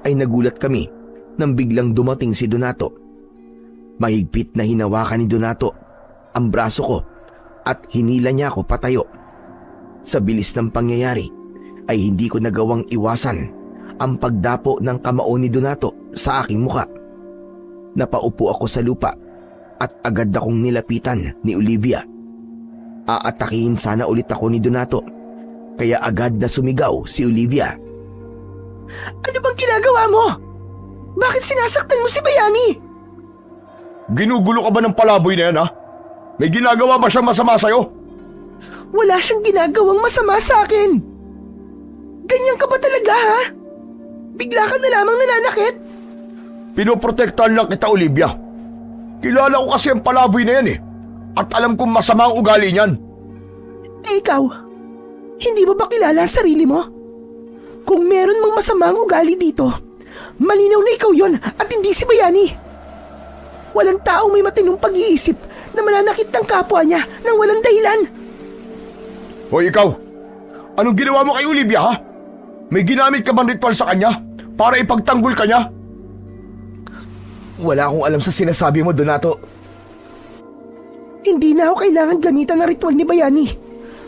ay nagulat kami nang biglang dumating si Donato. Mahigpit na hinawakan ni Donato ang braso ko at hinila niya ako patayo. Sa bilis ng pangyayari ay hindi ko nagawang iwasan ang pagdapo ng kamao ni Donato sa aking muka. Napaupo ako sa lupa at agad akong nilapitan ni Olivia. Aatakihin sana ulit ako ni Donato, kaya agad na sumigaw si Olivia. Ano bang ginagawa mo? Bakit sinasaktan mo si Bayani? Ginugulo ka ba ng palaboy na yan, ha? May ginagawa ba siyang masama sa'yo? Wala siyang ginagawang masama sa akin. Ganyan ka ba talaga ha? Bigla ka na lamang nananakit? Pinoprotektahan lang kita, Olivia. Kilala ko kasi ang palaboy na yan eh. At alam kong masama ang ugali niyan. Eh ikaw, hindi mo ba kilala ang sarili mo? Kung meron mang masama ang ugali dito, malinaw na ikaw yon at hindi si Bayani. Walang taong may matinong pag-iisip na mananakit ng kapwa niya nang walang dahilan. Hoy ikaw, anong ginawa mo kay Olivia, ha? May ginamit ka bang ritual sa kanya para ipagtanggol ka niya? Wala akong alam sa sinasabi mo, Donato. Hindi na ako kailangan gamitan ng ritual ni Bayani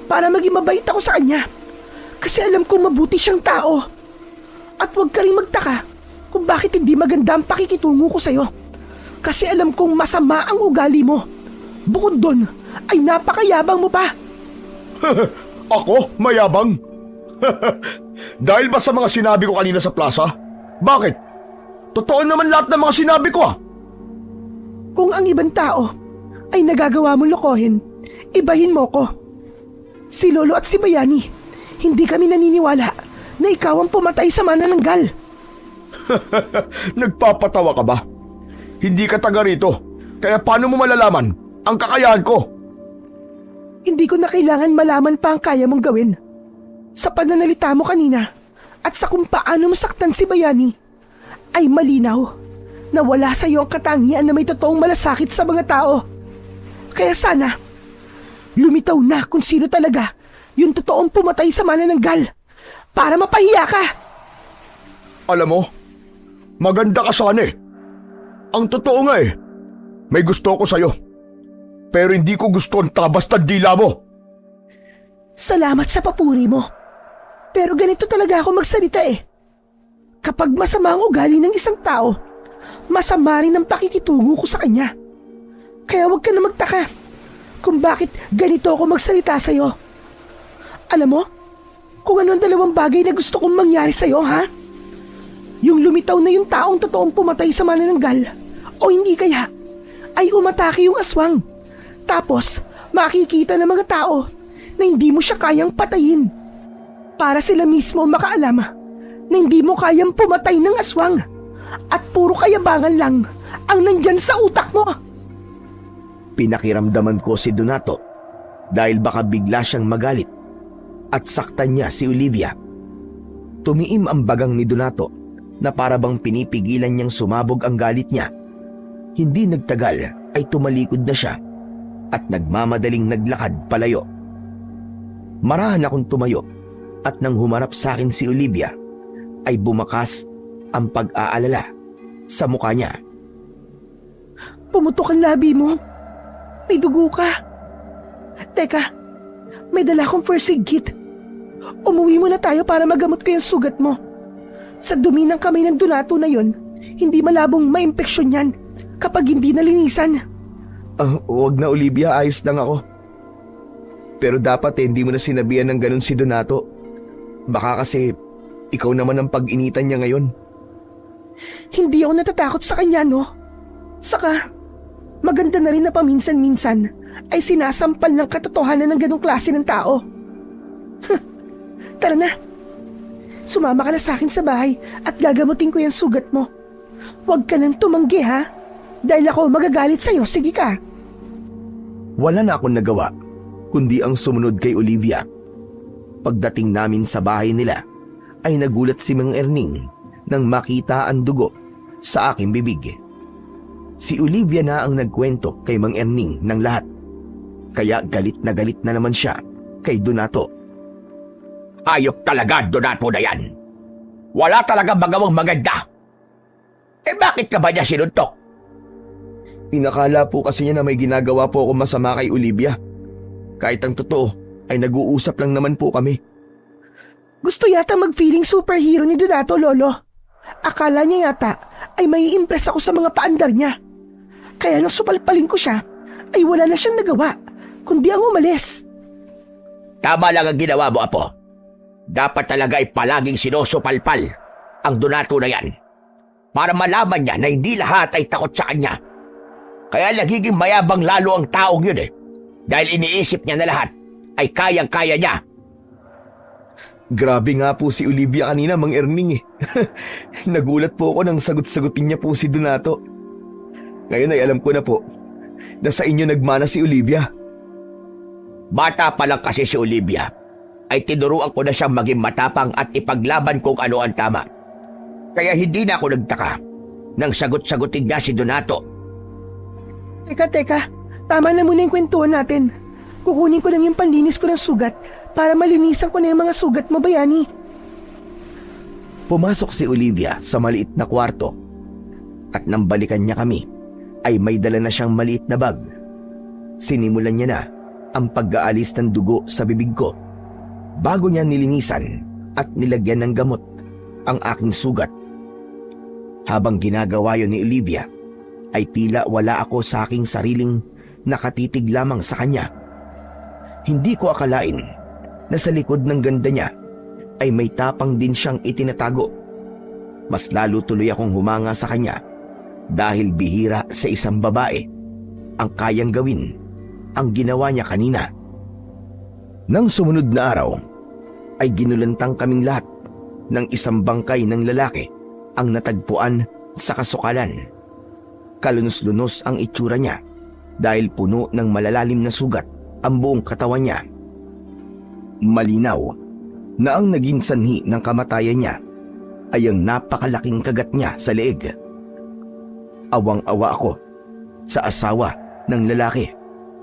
para maging mabait ako sa kanya. Kasi alam kong mabuti siyang tao. At huwag ka rin magtaka kung bakit hindi maganda ang pakikitungo ko sa'yo. Kasi alam kong masama ang ugali mo. Bukod doon, ay napakayabang mo pa. Ako? Mayabang? Dahil ba sa mga sinabi ko kanina sa plaza? Bakit? Totoo naman lahat ng mga sinabi ko ah. Kung ang ibang tao ay nagagawa mong lokohin, ibahin mo ko. Si Lolo at si Bayani, hindi kami naniniwala na ikaw ang pumatay sa manananggal. Nagpapatawa ka ba? Hindi ka taga rito, kaya paano mo malalaman ang kakayahan ko? Hindi ko na kailangan malaman pa ang kaya mong gawin. Sa pananalita mo kanina at sa kung paano masaktan si Bayani, ay malinaw na wala sa iyo ang katangian na may totoong malasakit sa mga tao. Kaya sana, lumitaw na kung sino talaga yung totoong pumatay sa manananggal para mapahiya ka. Alam mo, maganda ka sana eh. Ang totoo nga eh, may gusto ko sa'yo. Pero hindi ko gusto ang tabas ng dila mo. Salamat sa papuri mo. Pero ganito talaga ako magsalita eh. Kapag masama ang ugali ng isang tao, masama rin ang pakikitungo ko sa kanya. Kaya huwag ka na magtaka kung bakit ganito ako magsalita sa'yo. Alam mo, kung ano ang dalawang bagay na gusto kong mangyari sa'yo, ha? Yung lumitaw na yung taong totoong pumatay sa manananggal, o hindi kaya, ay umatake yung aswang. Tapos, makikita ng mga tao na hindi mo siya kayang patayin. Para sila mismo makaalam na hindi mo kayang pumatay ng aswang at puro kayabangan lang ang nandyan sa utak mo. Pinakiramdaman ko si Donato dahil baka bigla siyang magalit at saktan niya si Olivia. Tumiim ang bagang ni Donato na para bang pinipigilan niyang sumabog ang galit niya. Hindi nagtagal ay tumalikod na siya at nagmamadaling naglakad palayo. Marahan akong tumayo at nang humarap sa akin si Olivia ay bumakas ang pag-aalala sa mukha niya. Pumutok ang labi mo. May dugo ka. Teka, may dala akong first aid kit. Umuwi muna tayo para magamot ko yung sugat mo. Sa dumi ng kamay ng Donato na yon, hindi malabong maimpeksyon yan kapag hindi nalinisan. Huwag na Olivia, ayos lang ako. Pero dapat hindi mo na sinabihan ng ganun si Donato. Baka kasi ikaw naman ang pag-initan niya ngayon. Hindi ako natatakot sa kanya, no? Saka, maganda na rin na paminsan-minsan ay sinasampal ng katotohanan ng ganong klase ng tao. Tara na. Sumama ka na sa akin sa bahay at gagamutin ko yung sugat mo. Huwag ka nang tumanggi, ha? Dahil ako magagalit sa'yo, sige ka. Wala na akong nagawa, kundi ang sumunod kay Olivia. Pagdating namin sa bahay nila, ay nagulat si Mang Erning nang makita ang dugo sa aking bibig. Si Olivia na ang nagkwento kay Mang Erning ng lahat. Kaya galit na naman siya kay Donato. Ayop talaga, Donato na yan. Wala talaga magawang maganda. Bakit ka ba niya sinuntok? Inakala po kasi niya na may ginagawa po ako masama kay Olivia. Kahit ang totoo ay nag-uusap lang naman po kami. Gusto yata mag-feeling superhero ni Donato, Lolo. Akala niya yata ay may impress ako sa mga paandar niya. Kaya nung supalpalin ko siya, ay wala na siyang nagawa, kundi ang umalis. Tama lang ang ginawa mo, Apo. Dapat talaga ay palaging sinusupalpal ang Donato na yan. Para malaman niya na hindi lahat ay takot sa kanya. Kaya nagiging mayabang lalo ang taong yun Dahil iniisip niya na lahat ay kayang-kaya niya. Grabe nga po si Olivia kanina, Mang Erning Nagulat po ako nang sagot-sagutin niya po si Donato. Ngayon ay alam ko na po na sa inyo nagmana si Olivia. Bata pa lang kasi si Olivia ay tinuruan ko na siyang maging matapang at ipaglaban kung ano ang tama. Kaya hindi na ako nagtaka nang sagot-sagutin niya si Donato. Teka, tama na muna yung kwentuhan natin. Kukunin ko lang yung panlinis ko ng sugat para malinisan ko na yung mga sugat mo, Bayani. Pumasok si Olivia sa maliit na kwarto at nang balikan niya kami ay may dala na siyang maliit na bag. Sinimulan niya na ang pag-aalis ng dugo sa bibig ko bago niya nilinisan at nilagyan ng gamot ang aking sugat. Habang ginagawa yon ni Olivia ay tila wala ako sa aking sariling nakatitig lamang sa kanya. Hindi ko akalain na sa likod ng ganda niya ay may tapang din siyang itinatago. Mas lalo tuloy akong humanga sa kanya dahil bihira sa isang babae ang kayang gawin ang ginawa niya kanina. Nang sumunod na araw ay ginulantang kaming lahat ng isang bangkay ng lalaki ang natagpuan sa kasukalan. Kalunos-lunos ang itsura niya dahil puno ng malalalim na sugat ang buong katawan niya. Malinaw na ang naging sanhi ng kamatayan niya ay ang napakalaking kagat niya sa leeg. Awang-awa ako sa asawa ng lalaki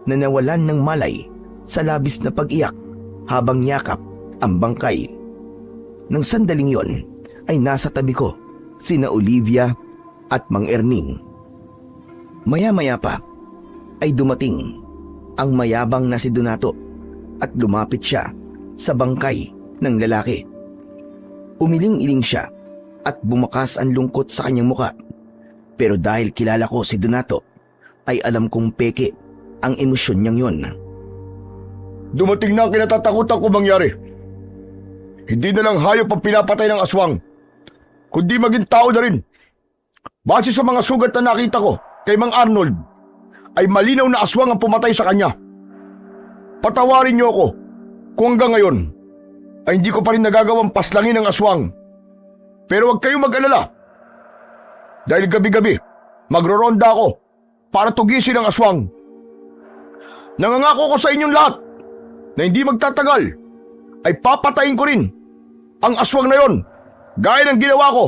na nawalan ng malay sa labis na pag-iyak habang yakap ang bangkay. Nang sandaling yon ay nasa tabi ko sina Olivia at Mang Erning. Maya-maya pa ay dumating ang mayabang na si Donato at lumapit siya sa bangkay ng lalaki. Umiling-iling siya at bumakas ang lungkot sa kanyang muka. Pero dahil kilala ko si Donato, ay alam kong peke ang emosyon niyang yon. Dumating na ang kinatatakutan ko mangyari. Hindi na lang hayop ang pinapatay ng aswang, kundi maging tao na rin. Base sa mga sugat na nakita ko kay Mang Arnold, ay malinaw na aswang ang pumatay sa kanya. Patawarin niyo ako kung hanggang ngayon ay hindi ko pa rin nagagawang paslangin ang aswang. Pero huwag kayong mag-alala. Dahil gabi-gabi, magroronda ako para tugisin ang aswang. Nangangako ko sa inyong lahat na hindi magtatagal ay papatayin ko rin ang aswang na yon, gaya ng ginawa ko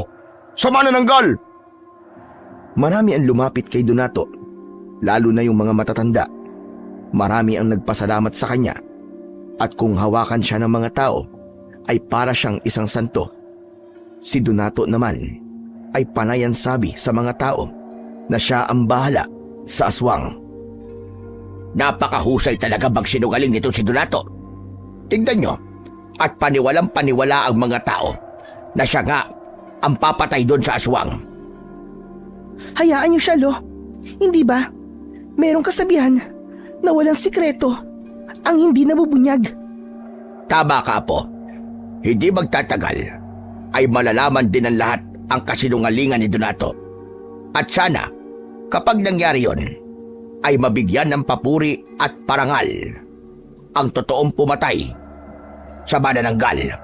sa manananggal. Marami ang lumapit kay Donato, lalo na yung mga matatanda. Marami ang nagpasalamat sa kanya at kung hawakan siya ng mga tao ay para siyang isang santo. Si Donato naman ay panayan sabi sa mga tao na siya ang bahala sa aswang. Napakahusay talaga magsinungaling nito si Donato. Tingnan nyo, at paniwalang paniwala ang mga tao na siya nga ang papatay doon sa aswang. Hayaan niyo siya, Lo. Hindi ba? Merong kasabihan na walang sikreto ang hindi nabubunyag. Tama ka, Apo. Hindi magtatagal ay malalaman din ng lahat ang kasinungalingan ni Donato. At sana, kapag nangyari yon, ay mabigyan ng papuri at parangal ang totoong pumatay sa manananggal.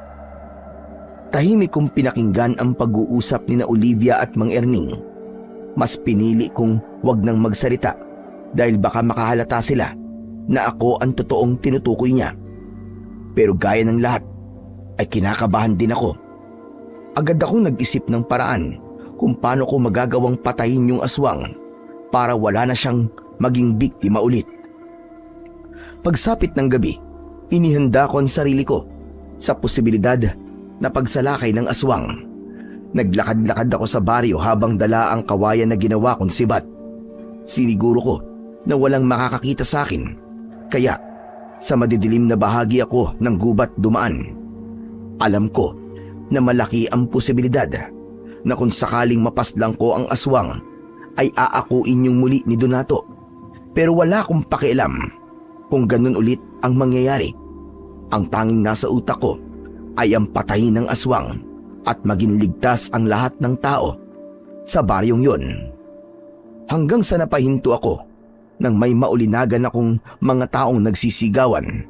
Tahimik kong pinakinggan ang pag-uusap ni na Olivia at Mang Erning. Mas pinili kong wag nang magsalita dahil baka makahalata sila na ako ang totoong tinutukoy niya. Pero gaya ng lahat, ay kinakabahan din ako. Agad akong nag-isip ng paraan kung paano ko magagawang patayin yung aswang para wala na siyang maging biktima ulit. Pagsapit ng gabi, inihanda ko ang sarili ko sa posibilidad na pagsalakay ng aswang. Naglakad-lakad ako sa baryo habang dala ang kawayan na ginawa kong sibat. Siniguro ko na walang makakakita sa akin, kaya sa madidilim na bahagi ako ng gubat dumaan. Alam ko na malaki ang posibilidad na kung sakaling mapaslang ko ang aswang ay aakuin yung muli ni Donato. Pero wala akong pakialam kung ganun ulit ang mangyayari. Ang tanging nasa utak ko ay ang patayin ng aswang at maging ligtas ang lahat ng tao sa baryong yon. Hanggang sa napahinto ako nang may maulinagan akong mga taong nagsisigawan.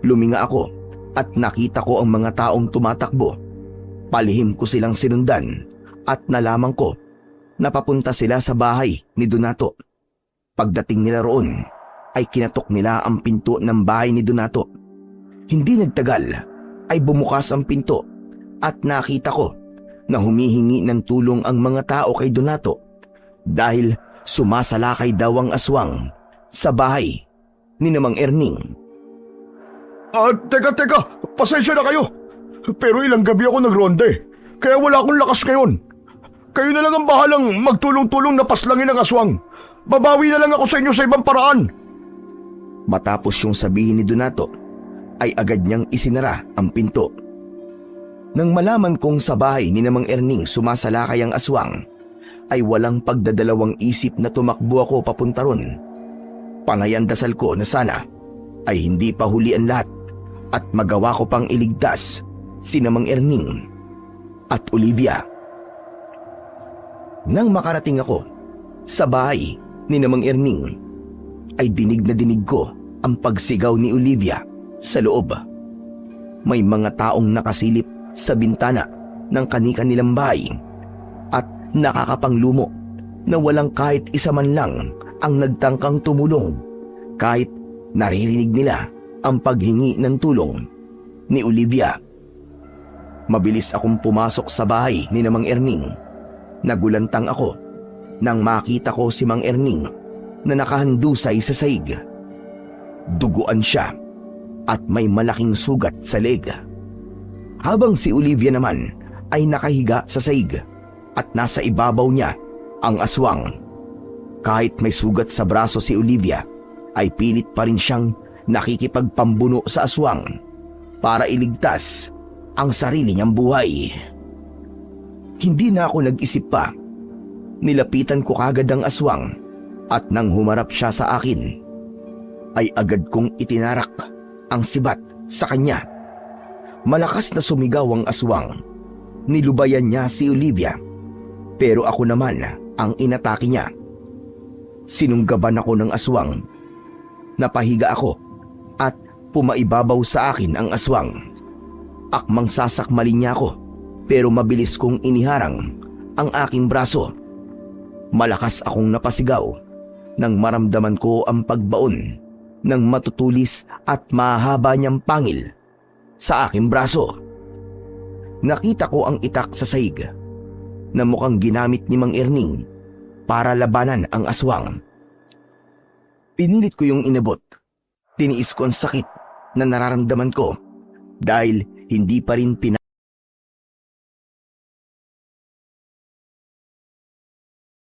Luminga ako at nakita ko ang mga taong tumatakbo. Palihim ko silang sinundan at nalaman ko na papunta sila sa bahay ni Donato. Pagdating nila roon ay kinatok nila ang pinto ng bahay ni Donato. Hindi nagtagal ay bumukas ang pinto at nakita ko na humihingi ng tulong ang mga tao kay Donato dahil sumasalakay daw ang aswang sa bahay ni Mang Erning. Teka, pasensya na kayo. Pero ilang gabi ako nagronde, kaya wala akong lakas ngayon. Kayo na lang ang bahalang magtulong-tulong na paslangin ang aswang. Babawi na lang ako sa inyo sa ibang paraan. Matapos yung sabihin ni Donato, ay agad niyang isinara ang pinto. Nang malaman kong sa bahay ni Mang Erning sumasalakay ang aswang, ay walang pagdadalawang isip na tumakbo ako papunta ron. Panayan dasal ko na sana ay hindi pa huli ang lahat at magawa ko pang iligtas si Mang Erning at Olivia. Nang makarating ako sa bahay ni Mang Erning, ay dinig na dinig ko ang pagsigaw ni Olivia sa loob. May mga taong nakasilip sa bintana ng kani-kanilang bahay at nakakapanglumo na walang kahit isa man lang ang nagtangkang tumulong kahit naririnig nila ang paghingi ng tulong ni Olivia. Mabilis akong pumasok sa bahay ni Mang Erning. Nagulantang ako nang makita ko si Mang Erning na nakahandusay sa saig. Duguan siya at may malaking sugat sa leg. Habang si Olivia naman ay nakahiga sa saig at nasa ibabaw niya ang aswang. Kahit may sugat sa braso si Olivia, ay pilit pa rin siyang nakikipagpambuno sa aswang para iligtas ang sarili niyang buhay. Hindi na ako nag-isip pa. Nilapitan ko kagad ang aswang at nang humarap siya sa akin, ay agad kong itinarak ang sibat sa kanya. Malakas na sumigaw ang aswang. Nilubayan niya si Olivia, pero ako naman ang inatake niya. Sinunggaban ako ng aswang. Napahiga ako at pumaibabaw sa akin ang aswang. Akmang sasakmalin niya ako, pero mabilis kong iniharang ang aking braso. Malakas akong napasigaw nang maramdaman ko ang pagbaon ng matutulis at mahaba niyang pangil sa aking braso. Nakita ko ang itak sa saig na mukhang ginamit ni Mang Erning para labanan ang aswang. Pinilit ko yung inabot Tiniis ko ang sakit na nararamdaman ko dahil hindi pa rin